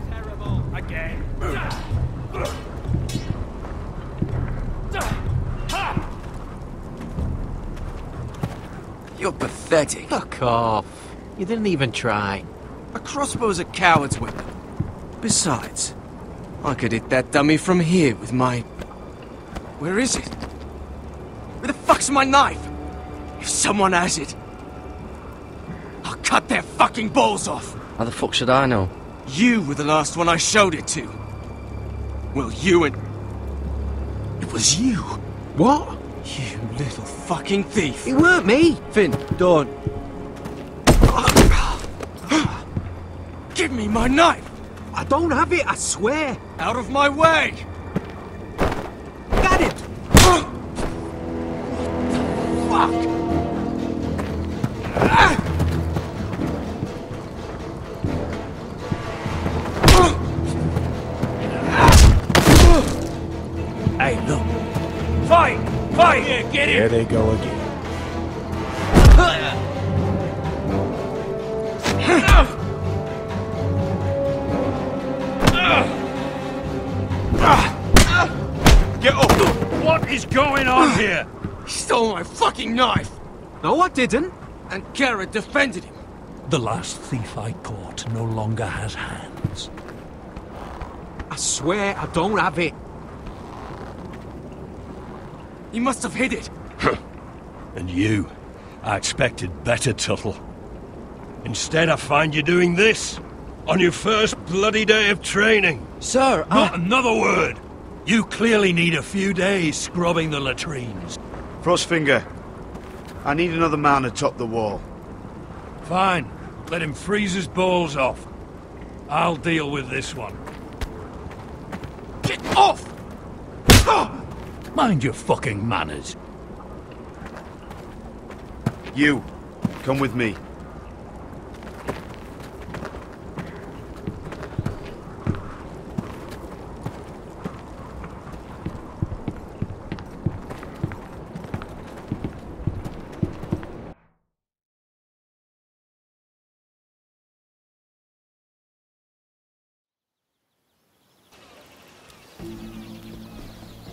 Terrible again. You're pathetic. Fuck off. You didn't even try. A crossbow's a coward's weapon. Besides, I could hit that dummy from here with my... Where is it? Where the fuck's my knife? If someone has it, I'll cut their fucking balls off. How the fuck should I know? You were the last one I showed it to. Well, you and... It was you. What? You little fucking thief. It weren't me. Finn, don't. Give me my knife! I don't have it, I swear! Out of my way! Got it! Fuck! Hey, look. Fight! Fight! Here, get There him! they go again. Get up! What is going on here? He stole my fucking knife! No, I didn't. And Garred defended him. The last thief I caught no longer has hands. I swear I don't have it. He must have hid it. And you? I expected better, Tuttle. Instead, I find you doing this on your first bloody day of training. Sir, Not another word! You clearly need a few days scrubbing the latrines. Frostfinger, I need another man atop the wall. Fine. Let him freeze his balls off. I'll deal with this one. Get off! Mind your fucking manners. You, come with me.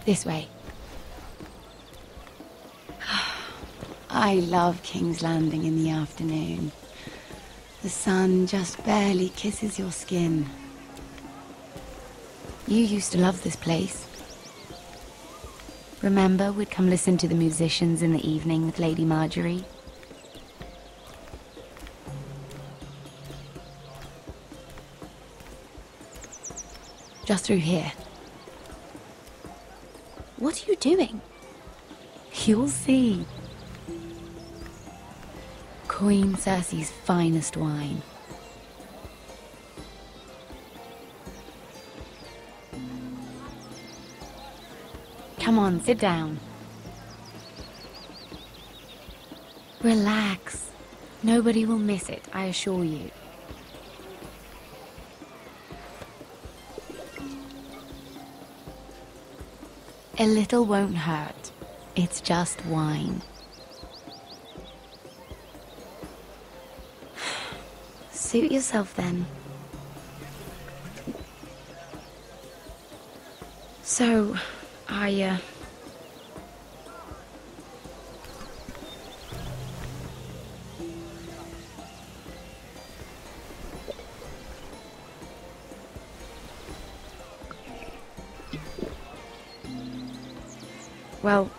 This way. I love King's Landing in the afternoon. The sun just barely kisses your skin. You used to love this place. Remember, we'd come listen to the musicians in the evening with Lady Margaery? Just through here. What are you doing? You'll see. Queen Cersei's finest wine. Come on, sit down. Relax. Nobody will miss it, I assure you. A little won't hurt. It's just wine. Suit yourself then. So, well,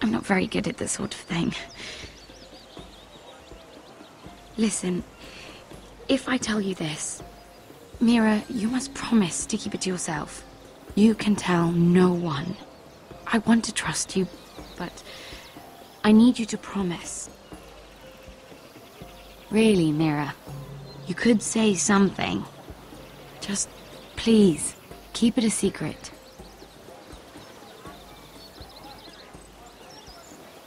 I'm not very good at this sort of thing. Listen, if I tell you this, Mira, you must promise to keep it to yourself. You can tell no one. I want to trust you, but I need you to promise. Really, Mira, you could say something. Just, please, keep it a secret.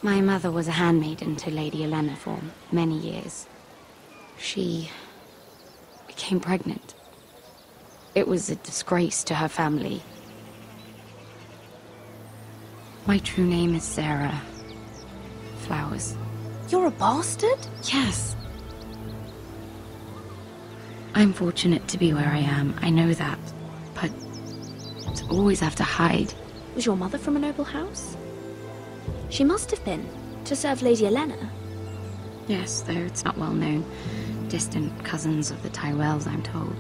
My mother was a handmaiden to Lady Olenna for many years. She became pregnant. It was a disgrace to her family. My true name is Sarah Flowers. You're a bastard? Yes. I'm fortunate to be where I am, I know that. But to always have to hide. Was your mother from a noble house? She must have been, to serve Lady Olenna. Yes, though it's not well known. Distant cousins of the Tyrells, I'm told.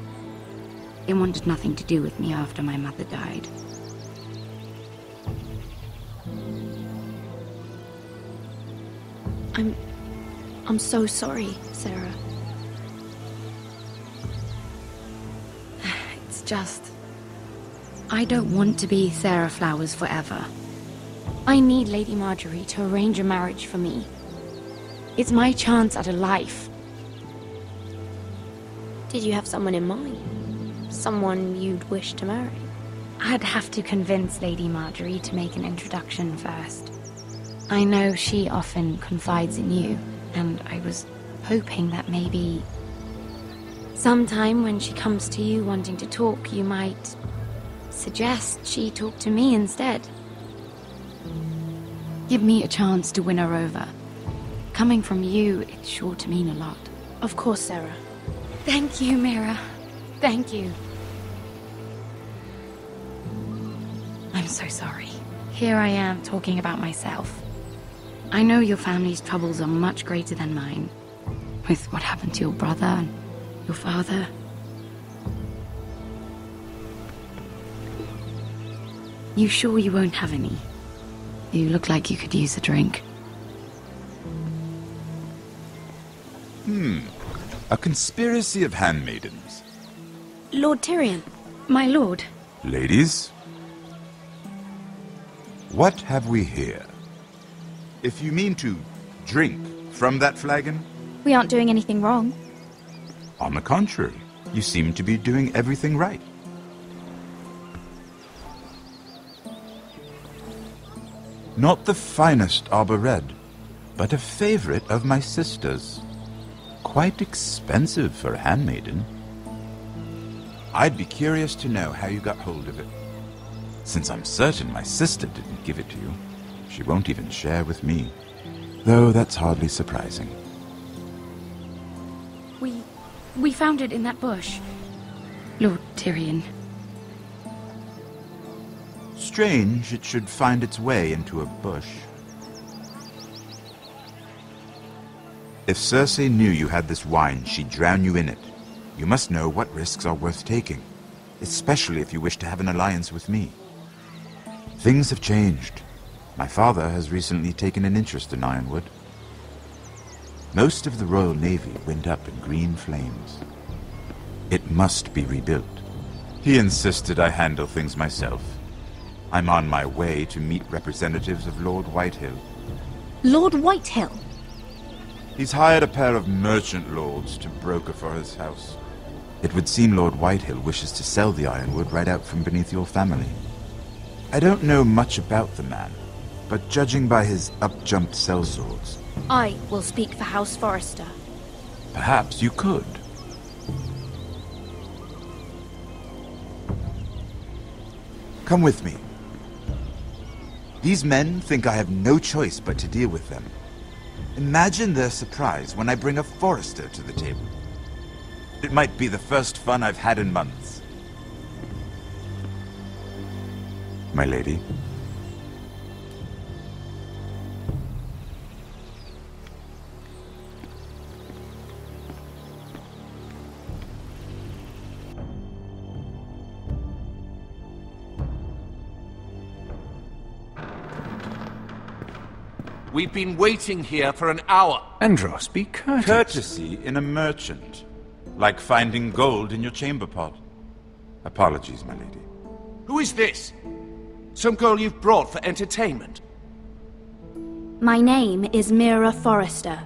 They wanted nothing to do with me after my mother died. I'm so sorry, Sarah. It's just... I don't want to be Sarah Flowers forever. I need Lady Margaery to arrange a marriage for me. It's my chance at a life. Did you have someone in mind? Someone you'd wish to marry? I'd have to convince Lady Margaery to make an introduction first. I know she often confides in you, and I was hoping that maybe sometime when she comes to you wanting to talk, you might suggest she talk to me instead. Give me a chance to win her over. Coming from you, it's sure to mean a lot. Of course, Sarah. Thank you, Mira. Thank you. I'm so sorry. Here I am talking about myself. I know your family's troubles are much greater than mine, with what happened to your brother and your father. You sure you won't have any? You look like you could use a drink. A conspiracy of handmaidens. Lord Tyrion. My lord. Ladies, what have we here? If you mean to drink from that flagon? We aren't doing anything wrong. On the contrary, you seem to be doing everything right. Not the finest arbor red, but a favorite of my sister's. Quite expensive for a handmaiden. I'd be curious to know how you got hold of it. Since I'm certain my sister didn't give it to you, she won't even share with me. Though that's hardly surprising. We found it in that bush. Lord Tyrion. Strange it should find its way into a bush. If Cersei knew you had this wine, she'd drown you in it. You must know what risks are worth taking, especially if you wish to have an alliance with me. Things have changed. My father has recently taken an interest in Ironwood. Most of the Royal Navy went up in green flames. It must be rebuilt. He insisted I handle things myself. I'm on my way to meet representatives of Lord Whitehill. Lord Whitehill? He's hired a pair of merchant lords to broker for his house. It would seem Lord Whitehill wishes to sell the Ironwood right out from beneath your family. I don't know much about the man, but judging by his up-jumped sellswords... I will speak for House Forrester. Perhaps you could. Come with me. These men think I have no choice but to deal with them. Imagine their surprise when I bring a Forrester to the table. It might be the first fun I've had in months. My lady. We've been waiting here for an hour. Andros, be courteous. Courtesy in a merchant. Like finding gold in your chamber pot. Apologies, my lady. Who is this? Some girl you've brought for entertainment? My name is Mira Forrester.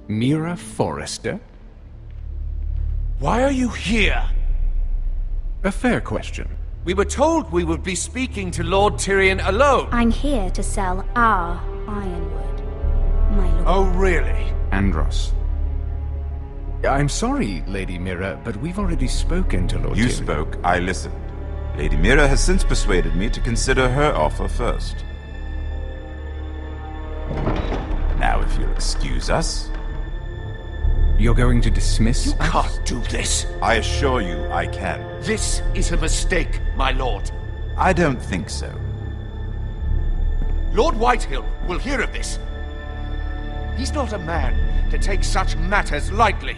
Mira Forrester? Why are you here? A fair question. We were told we would be speaking to Lord Tyrion alone. I'm here to sell our Ironwood, my lord. Oh, really? Andros. I'm sorry, Lady Mira, but we've already spoken to Lord Tyrion. You spoke, I listened. Lady Mira has since persuaded me to consider her offer first. Now, if you'll excuse us... You're going to dismiss us? You can't do this. I assure you I can. This is a mistake, my lord. I don't think so. Lord Whitehill will hear of this. He's not a man to take such matters lightly.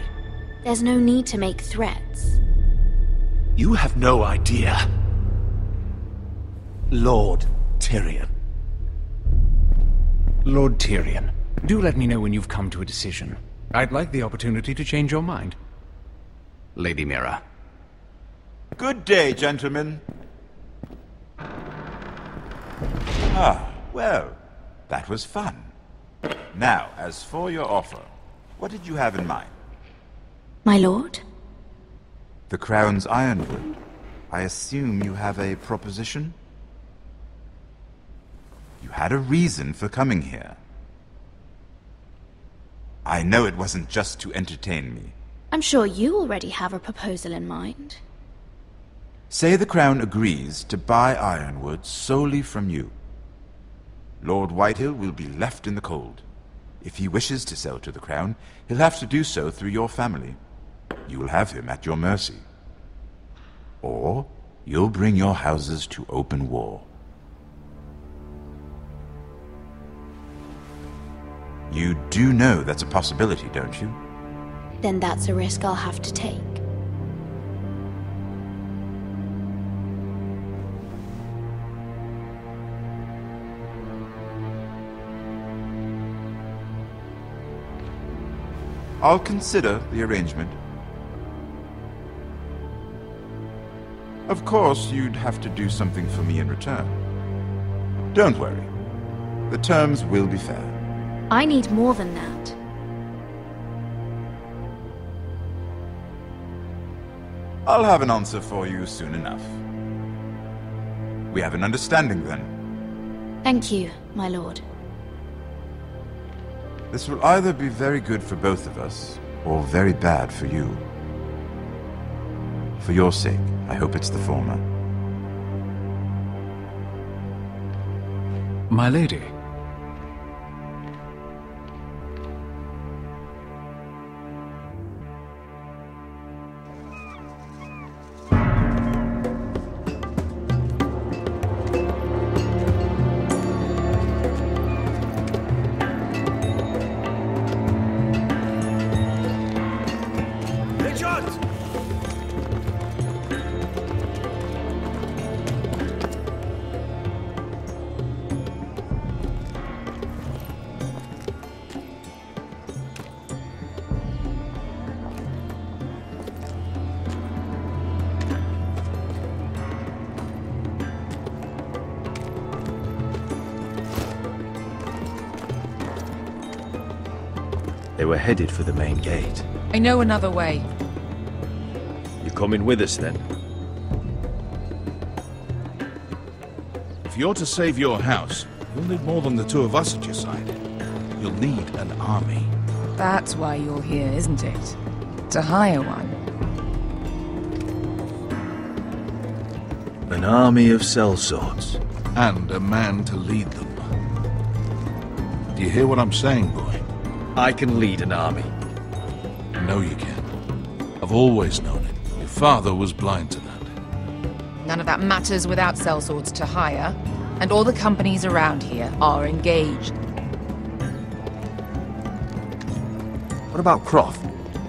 There's no need to make threats. You have no idea. Lord Tyrion. Lord Tyrion, do let me know when you've come to a decision. I'd like the opportunity to change your mind. Lady Mira. Good day, gentlemen. Ah, Well, that was fun. Now, as for your offer, what did you have in mind? My lord? The Crown's Ironwood. I assume you have a proposition? You had a reason for coming here. I know it wasn't just to entertain me. I'm sure you already have a proposal in mind. Say the Crown agrees to buy Ironwood solely from you. Lord Whitehill will be left in the cold. If he wishes to sell to the Crown, he'll have to do so through your family. You will have him at your mercy. Or you'll bring your houses to open war. You do know that's a possibility, don't you? Then that's a risk I'll have to take. I'll consider the arrangement. Of course, you'd have to do something for me in return. Don't worry. The terms will be fair. I need more than that. I'll have an answer for you soon enough. We have an understanding then. Thank you, my lord. This will either be very good for both of us, or very bad for you. For your sake, I hope it's the former. My lady. They were headed for the main gate. I know another way. You coming with us then? If you're to save your house, you'll need more than the two of us at your side. You'll need an army. That's why you're here, isn't it? To hire one. An army of sellswords. And a man to lead them. Do you hear what I'm saying, boy? I can lead an army. I know you can. I've always known it. Your father was blind to that. None of that matters without sellswords to hire, and all the companies around here are engaged. What about Croft?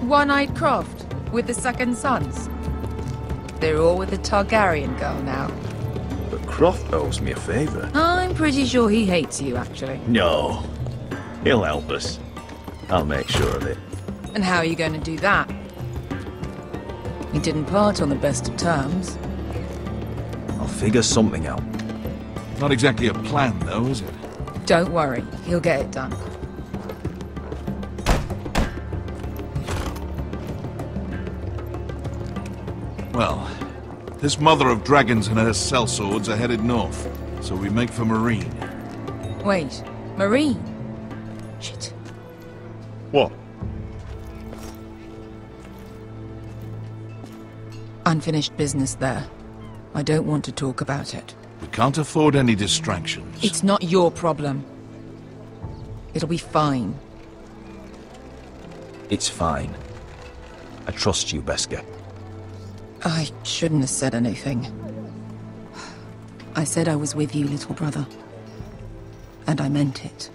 One-eyed Croft, with the second sons. They're all with the Targaryen girl now. But Croft owes me a favor. I'm pretty sure he hates you, actually. No. He'll help us. I'll make sure of it. And how are you going to do that? We didn't part on the best of terms. I'll figure something out. Not exactly a plan, though, is it? Don't worry, he'll get it done. Well, this mother of dragons and her sellswords are headed north, so we make for Marine. Wait, Marine? Shit. What? Unfinished business there. I don't want to talk about it. We can't afford any distractions. It's not your problem. It'll be fine. It's fine. I trust you, Beskha. I shouldn't have said anything. I said I was with you, little brother. And I meant it.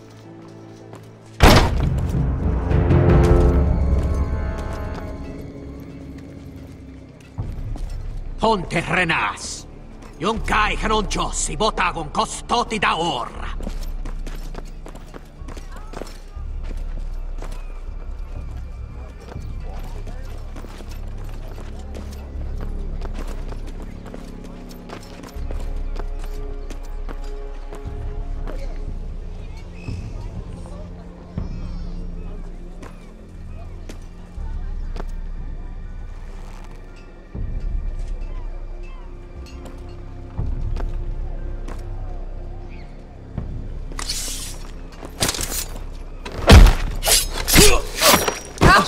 Ponte Renas. Yon kai kanon jossi botagon kostoti da orra.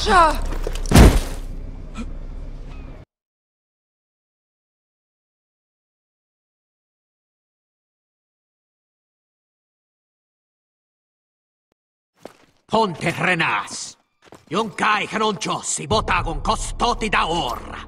Asher! Ponte Renas. Yung kai kanon Diyos, ibotagon kostoti da ora.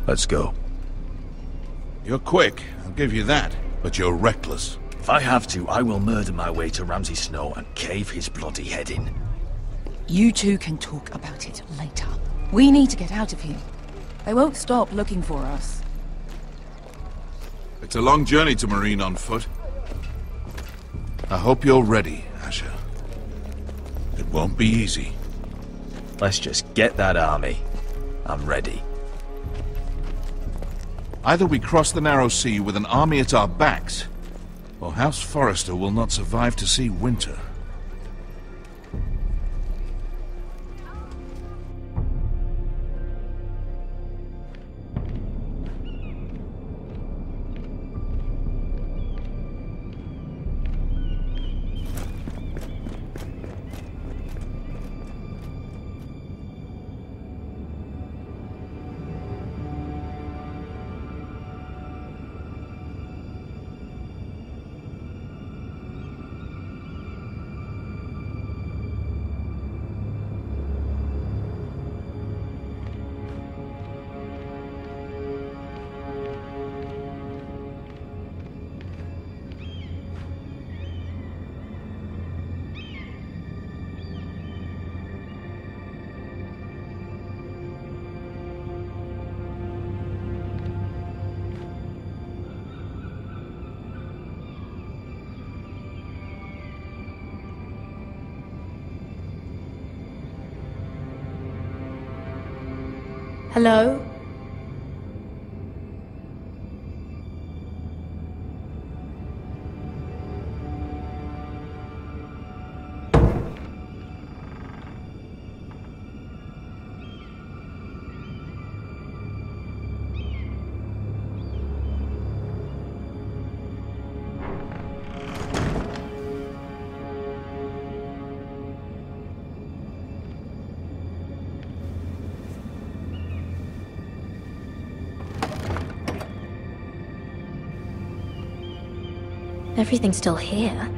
Let's go. You're quick, I'll give you that. But you're reckless. If I have to, I will murder my way to Ramsay Snow and cave his bloody head in. You two can talk about it later. We need to get out of here. They won't stop looking for us. It's a long journey to Marine on foot. I hope you're ready, Asher. It won't be easy. Let's just get that army. I'm ready. Either we cross the narrow sea with an army at our backs, or House Forrester will not survive to see winter. Hello? Everything's still here.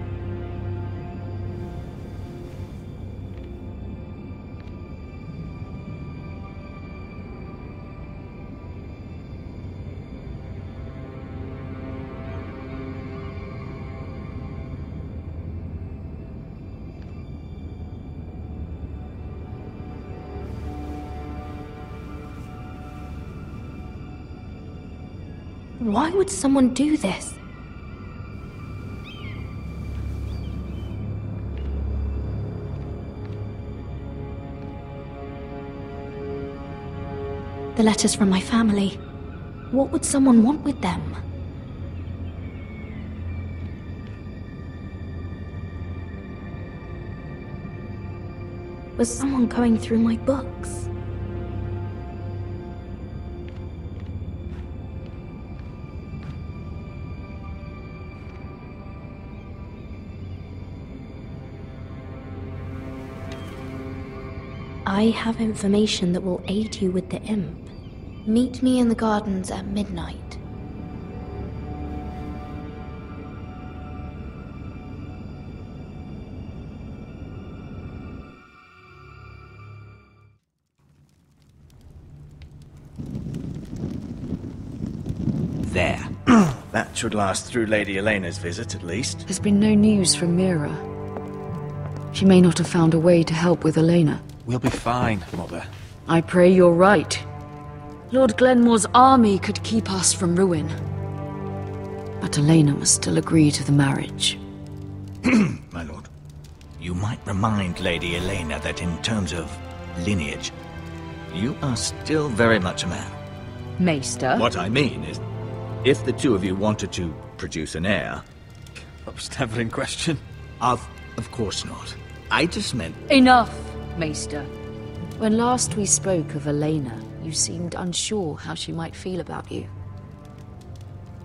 Why would someone do this? The letters from my family. What would someone want with them? Was someone going through my books? I have information that will aid you with the imp. Meet me in the gardens at midnight. There. That should last through Lady Elena's visit, at least. There's been no news from Mira. She may not have found a way to help with Elena. We'll be fine, Mother. I pray you're right. Lord Glenmore's army could keep us from ruin. But Elena must still agree to the marriage. My lord, you might remind Lady Elena that in terms of lineage, you are still very much a man. Maester? What I mean is, if the two of you wanted to produce an heir... That was never in question. Of course not. I just meant... Enough, Maester. When last we spoke of Elena, you seemed unsure how she might feel about you.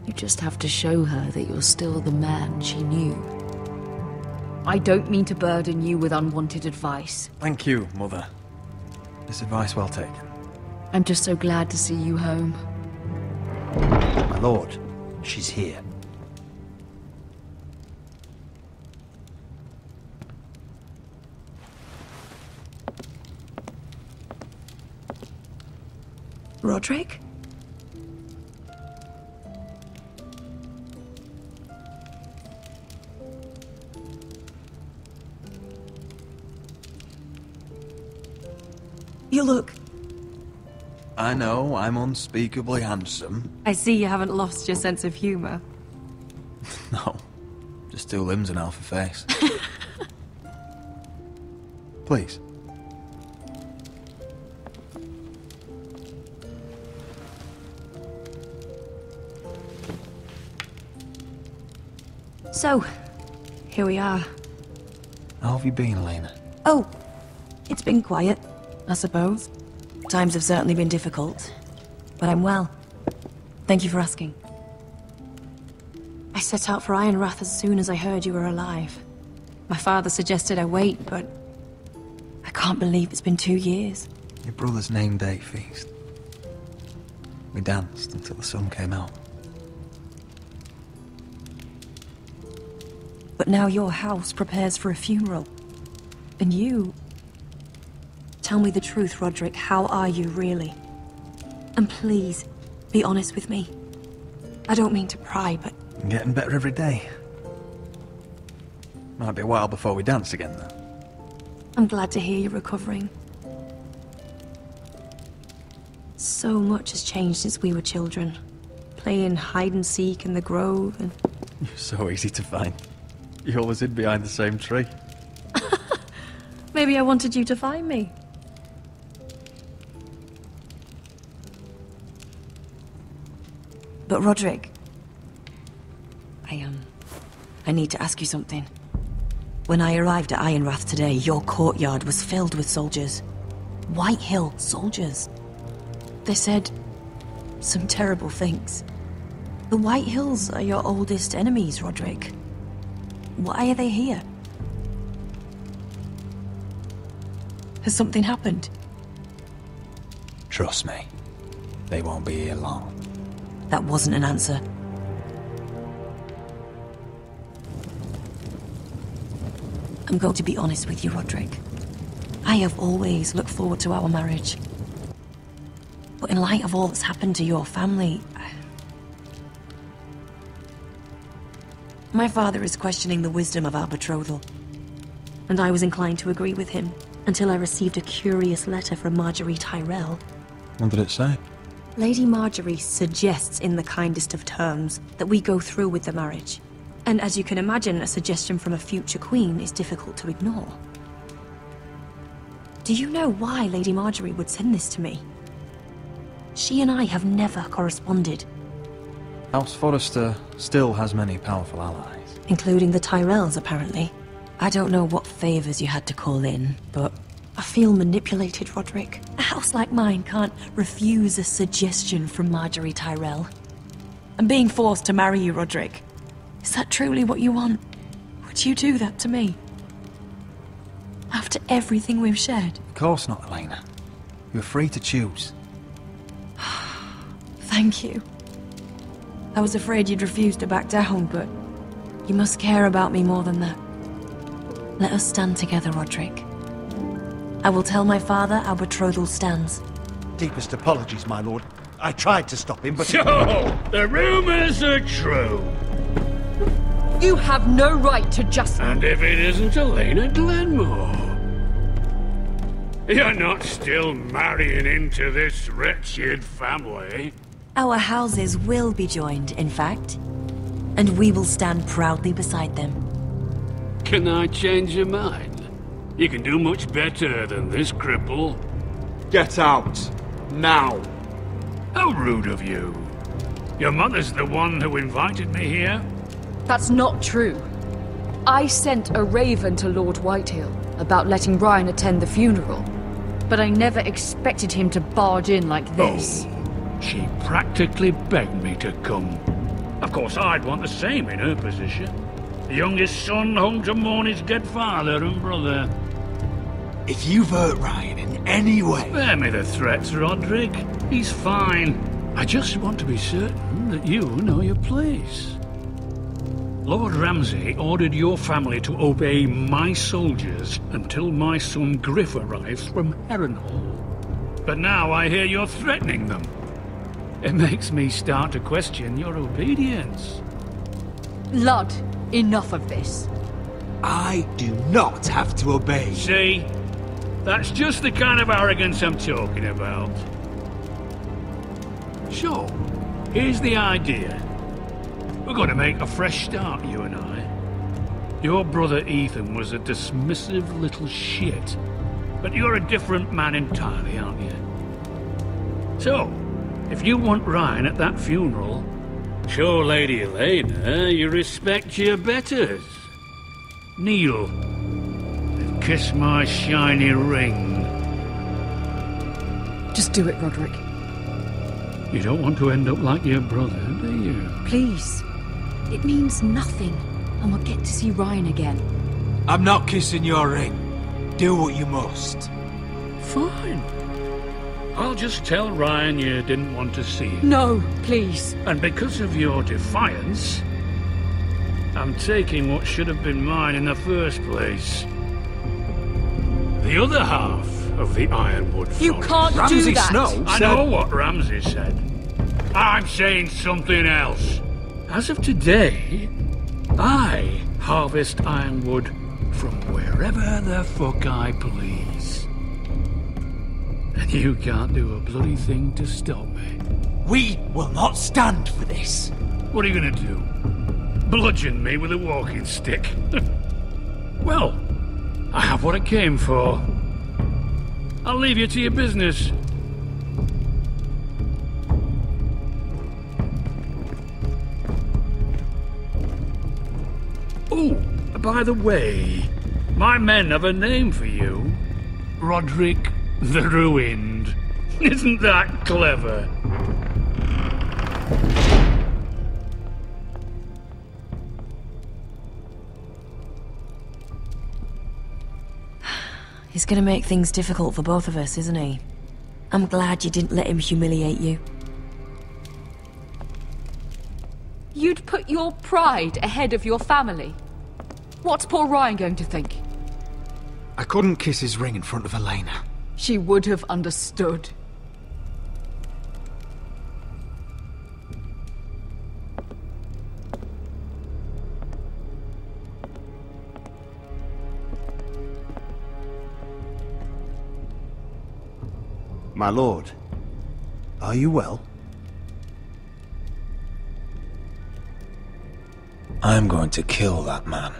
You just have to show her that you're still the man she knew. I don't mean to burden you with unwanted advice. Thank you, Mother. This advice well taken. I'm just so glad to see you home. My lord, she's here. Roderick? You look... I know, I'm unspeakably handsome. I see you haven't lost your sense of humor. No, just two limbs and half a face. Please. So, here we are. How have you been, Elena? Oh, it's been quiet, I suppose. Times have certainly been difficult, but I'm well. Thank you for asking. I set out for Ironrath as soon as I heard you were alive. My father suggested I wait, but I can't believe it's been 2 years. Your brother's name day feast. We danced until the sun came out. But now your house prepares for a funeral. And you... Tell me the truth, Roderick. How are you, really? And please, be honest with me. I don't mean to pry, but... I'm getting better every day. Might be a while before we dance again, though. I'm glad to hear you're recovering. So much has changed since we were children. Playing hide-and-seek in the grove and... You're so easy to find. You always hid behind the same tree. Maybe I wanted you to find me. But Roderick... I need to ask you something. When I arrived at Ironrath today, your courtyard was filled with soldiers. White Hill soldiers. They said some terrible things. The White Hills are your oldest enemies, Roderick. Why are they here? Has something happened? Trust me, they won't be here long. That wasn't an answer. I'm going to be honest with you, Roderick. I have always looked forward to our marriage. But in light of all that's happened to your family... My father is questioning the wisdom of our betrothal. And I was inclined to agree with him, until I received a curious letter from Margaery Tyrell. What did it say? Lady Margaery suggests in the kindest of terms that we go through with the marriage. And as you can imagine, a suggestion from a future queen is difficult to ignore. Do you know why Lady Margaery would send this to me? She and I have never corresponded. House Forrester still has many powerful allies. Including the Tyrells, apparently. I don't know what favors you had to call in, but I feel manipulated, Roderick. A house like mine can't refuse a suggestion from Margaery Tyrell. I'm being forced to marry you, Roderick. Is that truly what you want? Would you do that to me? After everything we've shared? Of course not, Elena. You're free to choose. Thank you. I was afraid you'd refuse to back down, but you must care about me more than that. Let us stand together, Roderick. I will tell my father our betrothal stands. Deepest apologies, my lord. I tried to stop him, but... So, the rumors are true. You have no right to just... And if it isn't Elena Glenmore? You're not still marrying into this wretched family. Our houses will be joined, in fact. and we will stand proudly beside them. Can I change your mind? You can do much better than this cripple. Get out. Now. How rude of you. Your mother's the one who invited me here? That's not true. I sent a raven to Lord Whitehill about letting Ryan attend the funeral, but I never expected him to barge in like this. Oh, she practically begged me to come. Of course, I'd want the same in her position. The youngest son home to mourn his dead father and brother. If you've hurt Ryan in any way... Spare me the threats, Roderick. He's fine. I just want to be certain that you know your place. Lord Ramsay ordered your family to obey my soldiers until my son Griff arrives from Harrenhal. But now I hear you're threatening them. It makes me start to question your obedience. Lud, enough of this. I do not have to obey. See? That's just the kind of arrogance I'm talking about. So, here's the idea. We're going to make a fresh start, you and I. Your brother Ethan was a dismissive little shit. But you're a different man entirely, aren't you? So, if you want Ryan at that funeral, show Lady Elena you respect your betters. Kneel and kiss my shiny ring. Just do it, Roderick. You don't want to end up like your brother, do you? Please. It means nothing, and we'll get to see Ryan again. I'm not kissing your ring. Do what you must. Fine. I'll just tell Ryan you didn't want to see him. No, please. And because of your defiance, I'm taking what should have been mine in the first place. The other half of the Ironwood Forest. You can't do that! Snow I know what Ramsay said. I'm saying something else. As of today, I harvest ironwood from wherever the fuck I please. And you can't do a bloody thing to stop me. We will not stand for this. What are you gonna do? Bludgeon me with a walking stick? Well, I have what I came for. I'll leave you to your business. Oh, by the way, my men have a name for you. Roderick the Ruined. Isn't that clever? He's gonna make things difficult for both of us, isn't he? I'm glad you didn't let him humiliate you. You'd put your pride ahead of your family. What's poor Ryan going to think? I couldn't kiss his ring in front of Elena. She would have understood. My lord, are you well? I'm going to kill that man.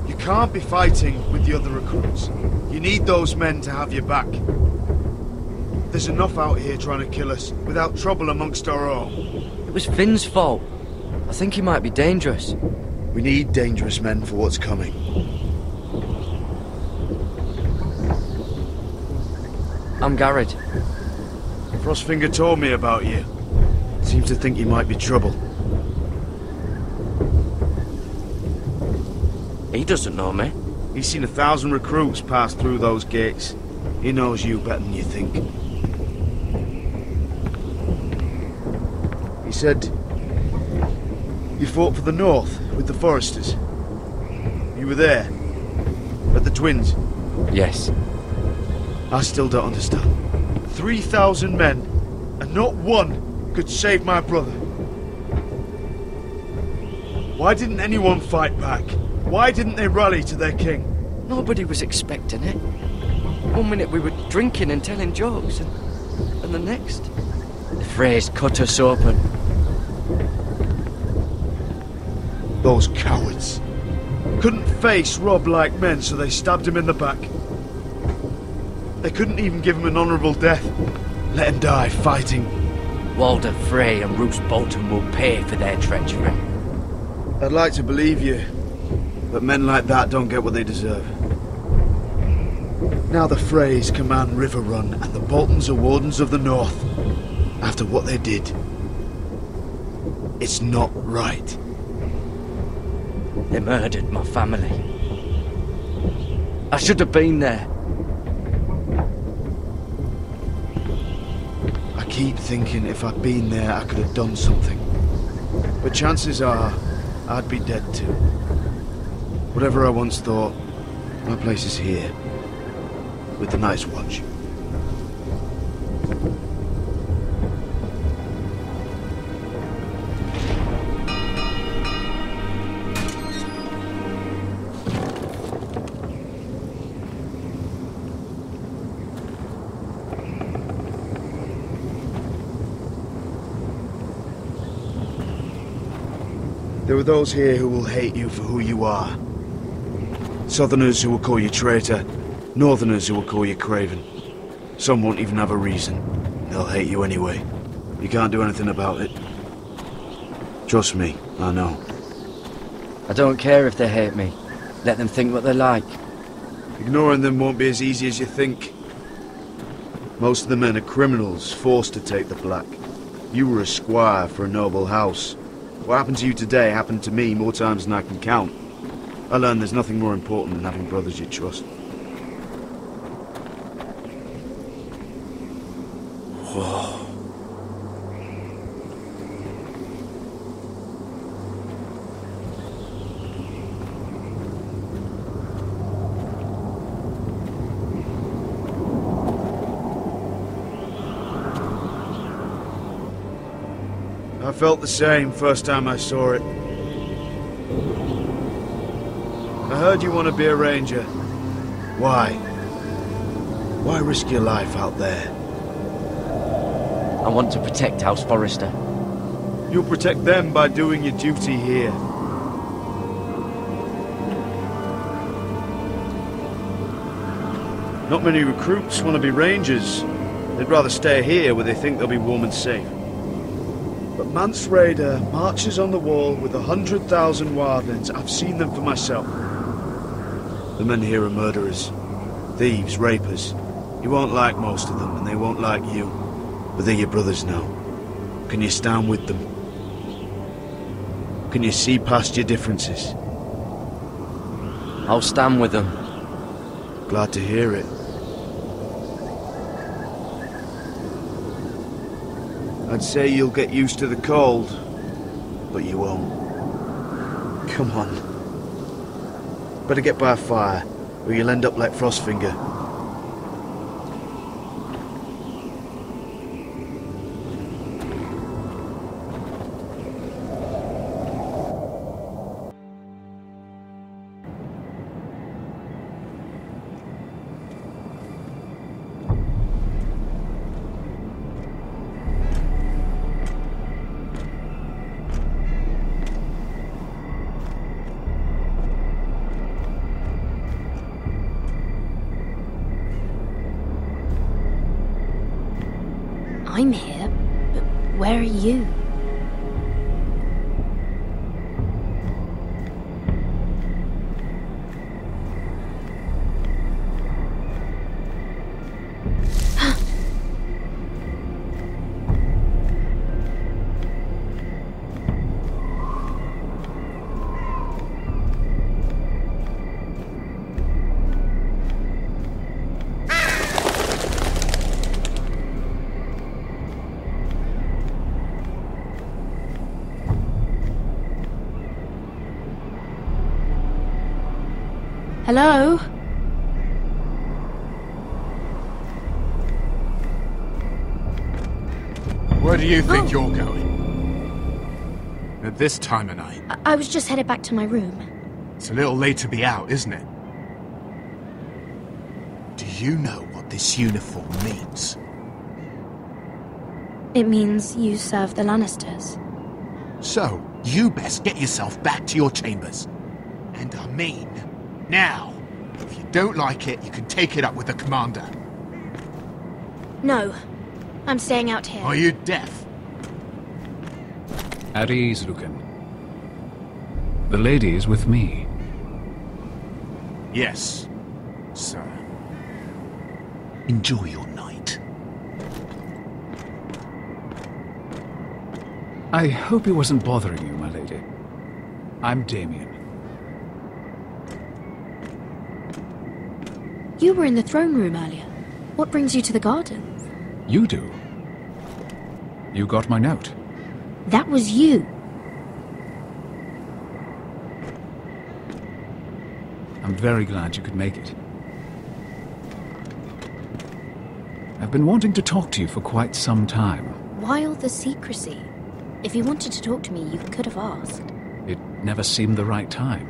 You can't be fighting with the other recruits. You need those men to have your back. There's enough out here trying to kill us, without trouble amongst our own. It was Finn's fault. I think he might be dangerous. We need dangerous men for what's coming. I'm Garred. Frostfinger told me about you. Seems to think you might be trouble. He doesn't know me. He's seen 1,000 recruits pass through those gates. He knows you better than you think. He said you fought for the North with the Forresters. You were there, at the Twins. Yes. I still don't understand. 3,000 men, and not one could save my brother. Why didn't anyone fight back? Why didn't they rally to their king? Nobody was expecting it. One minute we were drinking and telling jokes, and the next, the Freys cut us open. Those cowards. Couldn't face Robb like men, so they stabbed him in the back. They couldn't even give him an honourable death. Let him die fighting. Walder Frey and Roose Bolton will pay for their treachery. I'd like to believe you, but men like that don't get what they deserve. Now the Freys command Riverrun, and the Boltons are Wardens of the North. After what they did, it's not right. They murdered my family. I should have been there. I keep thinking if I'd been there, I could have done something. But chances are, I'd be dead too. Whatever I once thought, my place is here, with the Night's Watch. There are those here who will hate you for who you are. Southerners who will call you traitor, Northerners who will call you craven. Some won't even have a reason. They'll hate you anyway. You can't do anything about it. Trust me, I know. I don't care if they hate me. Let them think what they like. Ignoring them won't be as easy as you think. Most of the men are criminals, forced to take the black. You were a squire for a noble house. What happened to you today happened to me more times than I can count. I learned there's nothing more important than having brothers you trust. Whoa. I felt the same first time I saw it. I heard you want to be a ranger. Why? Why risk your life out there? I want to protect House Forrester. You'll protect them by doing your duty here. Not many recruits want to be rangers. They'd rather stay here where they think they'll be warm and safe. But Mance Rayder marches on the wall with 100,000 wildlings. I've seen them for myself. The men here are murderers, thieves, rapers. You won't like most of them, and they won't like you. But they're your brothers now. Can you stand with them? Can you see past your differences? I'll stand with them. Glad to hear it. I'd say you'll get used to the cold, but you won't. Come on. Better get by a fire, or you'll end up like Frostfinger. I'm here, but where are you? Hello? Where do you think you're going? At this time of night? I was just headed back to my room. It's a little late to be out, isn't it? Do you know what this uniform means? It means you serve the Lannisters. So, you best get yourself back to your chambers. And I mean, now. If you don't like it, you can take it up with the commander. No. I'm staying out here. Are you deaf? At ease, Lucan. The lady is with me. Yes, sir. Enjoy your night. I hope he wasn't bothering you, my lady. I'm Damien. You were in the throne room earlier. What brings you to the gardens? You do. You got my note. That was you. I'm very glad you could make it. I've been wanting to talk to you for quite some time. Why all the secrecy? If you wanted to talk to me, you could have asked. It never seemed the right time.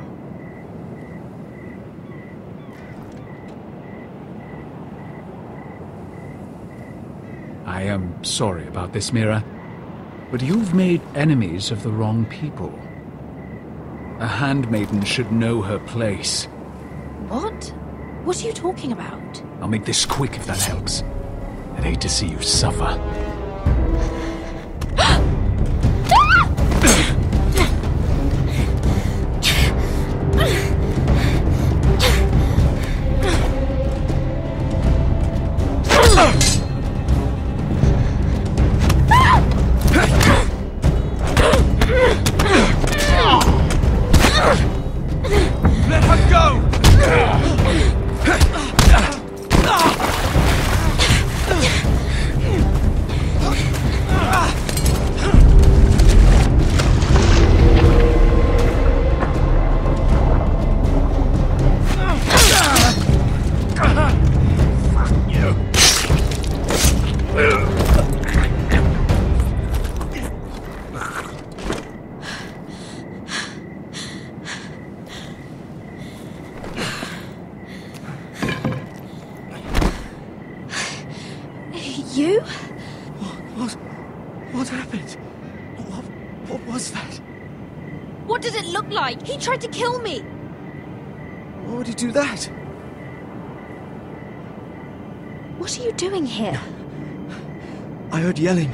I am sorry about this, Mira, but you've made enemies of the wrong people. A handmaiden should know her place. What? What are you talking about? I'll make this quick if that helps. I'd hate to see you suffer. You? What happened? What was that? What did it look like? He tried to kill me! Why would he do that? What are you doing here? I heard yelling.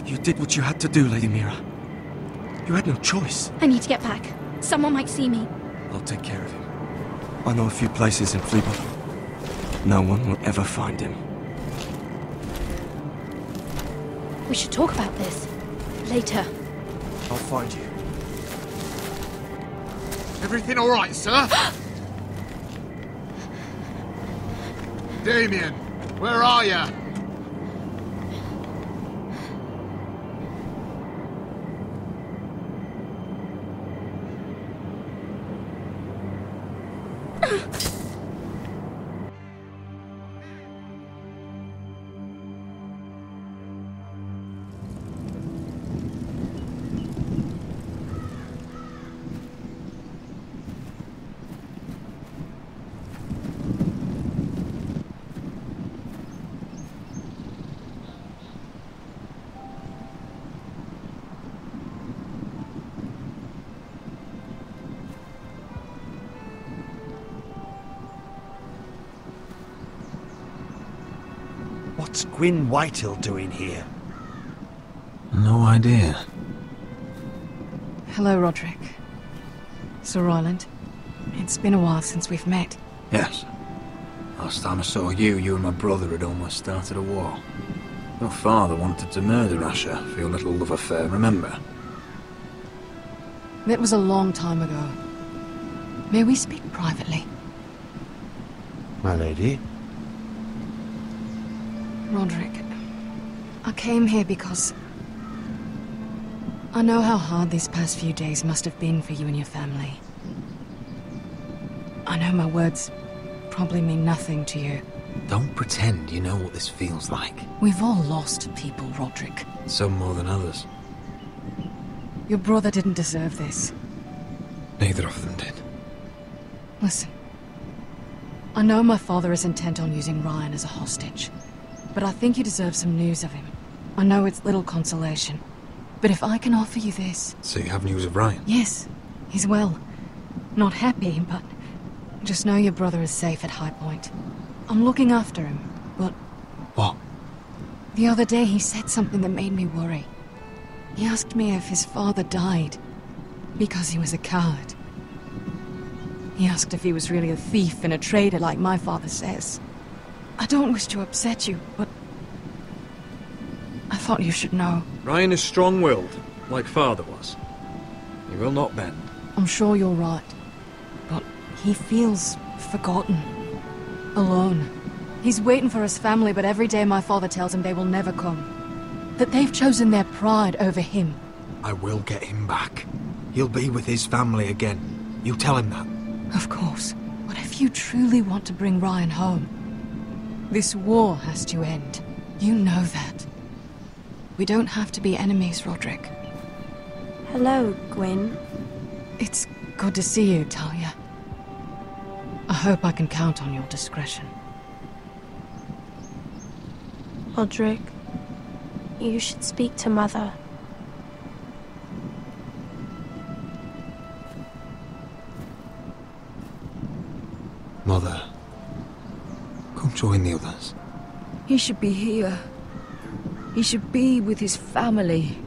You did what you had to do, Lady Mira. You had no choice. I need to get back. Someone might see me. I'll take care of him. I know a few places in Fleabottom. No one will ever find him. We should talk about this. Later. I'll find you. Everything all right, sir? Damien, where are you? What's Gwyn Whitehill doing here? No idea. Hello, Roderick. Sir Roland. It's been a while since we've met. Yes. Last time I saw you and my brother had almost started a war. Your father wanted to murder Asher for your little love affair, remember? That was a long time ago. May we speak privately? My lady? Roderick, I came here because I know how hard these past few days must have been for you and your family. I know my words probably mean nothing to you. Don't pretend you know what this feels like. We've all lost people, Roderick. Some more than others. Your brother didn't deserve this. Neither of them did. Listen. I know my father is intent on using Ryan as a hostage, but I think you deserve some news of him. I know it's little consolation, but if I can offer you this... So you have news of Ryan? Yes, he's well. Not happy, but just know your brother is safe at High Point. I'm looking after him, but... What? The other day he said something that made me worry. He asked me if his father died because he was a coward. He asked if he was really a thief and a traitor like my father says. I don't wish to upset you, but I thought you should know. Ryan is strong-willed, like father was. He will not bend. I'm sure you're right, but he feels forgotten. Alone. He's waiting for his family, but every day my father tells him they will never come. That they've chosen their pride over him. I will get him back. He'll be with his family again. You tell him that. Of course. But if you truly want to bring Ryan home, this war has to end. You know that. We don't have to be enemies, Roderick. Hello, Gwyn. It's good to see you, Talia. I hope I can count on your discretion. Roderick, you should speak to Mother. Mother, come join the others. He should be here. He should be with his family.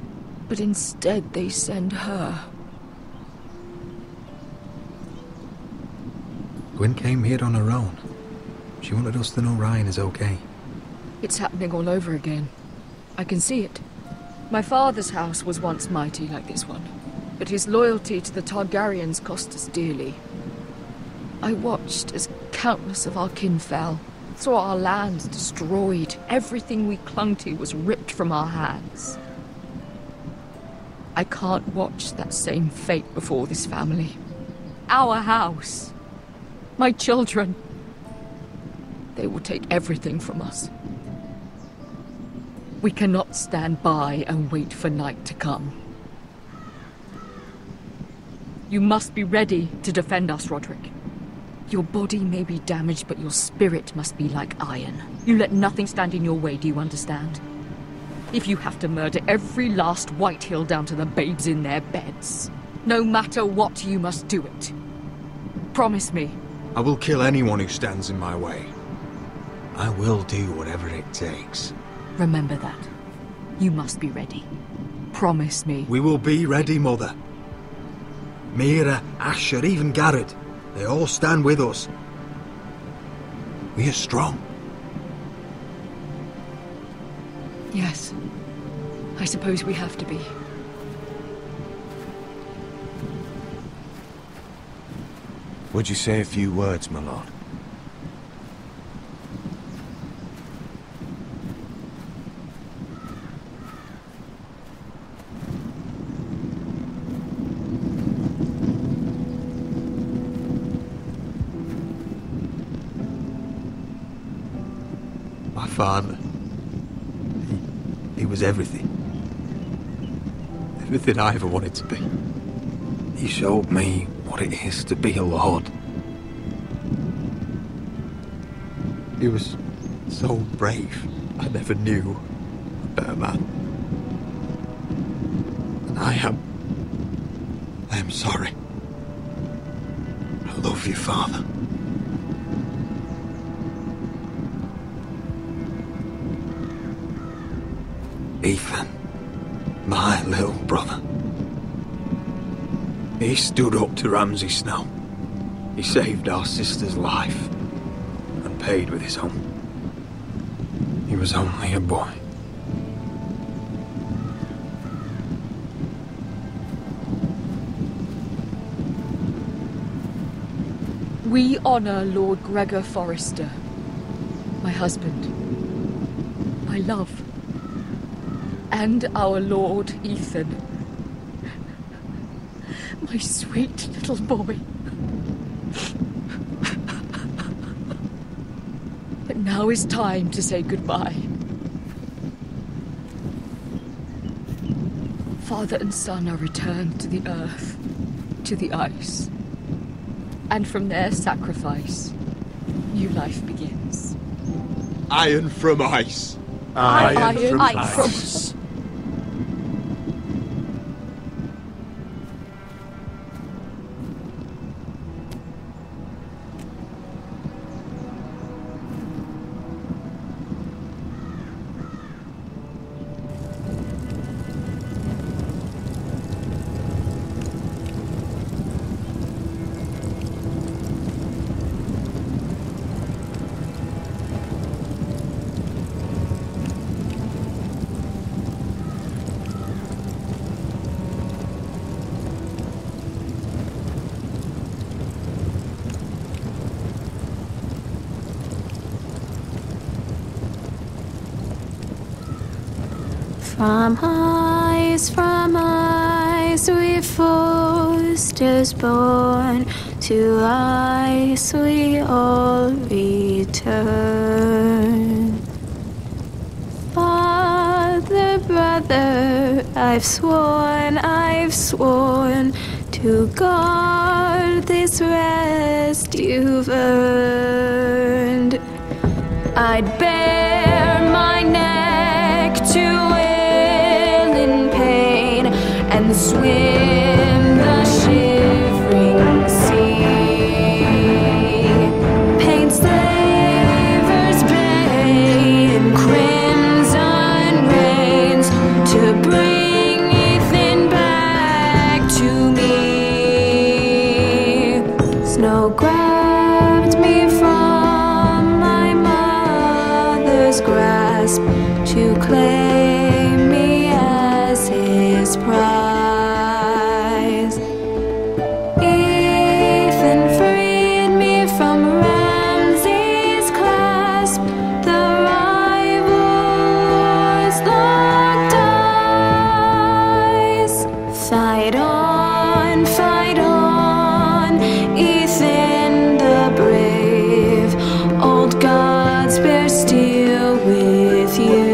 But instead they send her. Gwyn came here on her own. She wanted us to know Ryan is okay. It's happening all over again. I can see it. My father's house was once mighty like this one, but his loyalty to the Targaryens cost us dearly. I watched as countless of our kin fell, saw our lands destroyed, everything we clung to was ripped from our hands. I can't watch that same fate before this family. Our house. My children. They will take everything from us. We cannot stand by and wait for night to come. You must be ready to defend us, Roderick. Your body may be damaged, but your spirit must be like iron. You let nothing stand in your way, do you understand? If you have to murder every last Whitehill down to the babes in their beds, no matter what, you must do it. Promise me. I will kill anyone who stands in my way. I will do whatever it takes. Remember that. You must be ready. Promise me. We will be ready, Mother. Mira, Asher, even Garred. They all stand with us. We are strong. Yes. I suppose we have to be. Would you say a few words, my lord? My father. He was everything. Everything I ever wanted to be. He showed me what it is to be a lord. He was so brave. I never knew a better man. And I am sorry. I love you, Father. Ethan, my little brother. He stood up to Ramsay Snow. He saved our sister's life and paid with his own. He was only a boy. We honor Lord Gregor Forrester, my husband, my love, and our Lord Ethan, my sweet little boy. And now is time to say goodbye. Father and son are returned to the earth, to the ice. And from their sacrifice, new life begins. Iron from ice. Iron from ice. From ice we Forresters born, to ice we all return. Father, brother, I've sworn to guard this rest you've earned. I'd bare my neck to and swim the shivering sea. Paint slavers' bay in crimson rains to bring Ethan back to me. Snow grabbed me from my mother's grasp to claim me as his prize. Ethan freed me from Ramsay's clasp. The rivals locked eyes. Fight on, Ethan the brave. Old gods bear steel with you.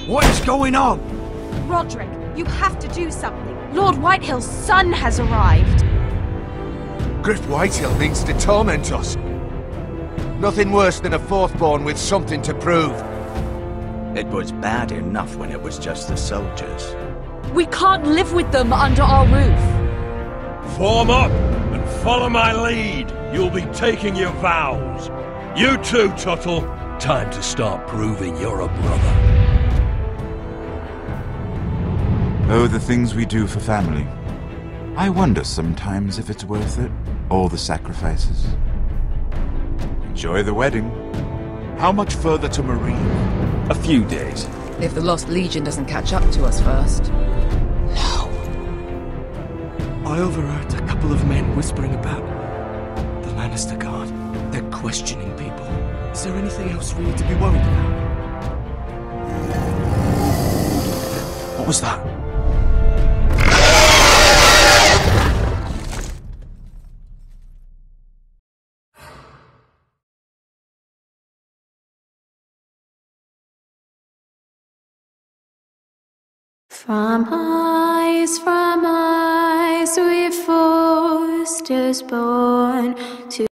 What is going on? Roderick, you have to do something. Lord Whitehill's son has arrived. Griff Whitehill means to torment us. Nothing worse than a fourthborn with something to prove. It was bad enough when it was just the soldiers. We can't live with them under our roof. Form up and follow my lead. You'll be taking your vows. You too, Tuttle. Time to start proving you're a brother. Oh, the things we do for family. I wonder sometimes if it's worth it, all the sacrifices. Enjoy the wedding. How much further to Marine? A few days. If the Lost Legion doesn't catch up to us first. I overheard a couple of men whispering about the Lannister Guard. They're questioning people. Is there anything else really to be worried about? What was that? From ice we Forresters born, to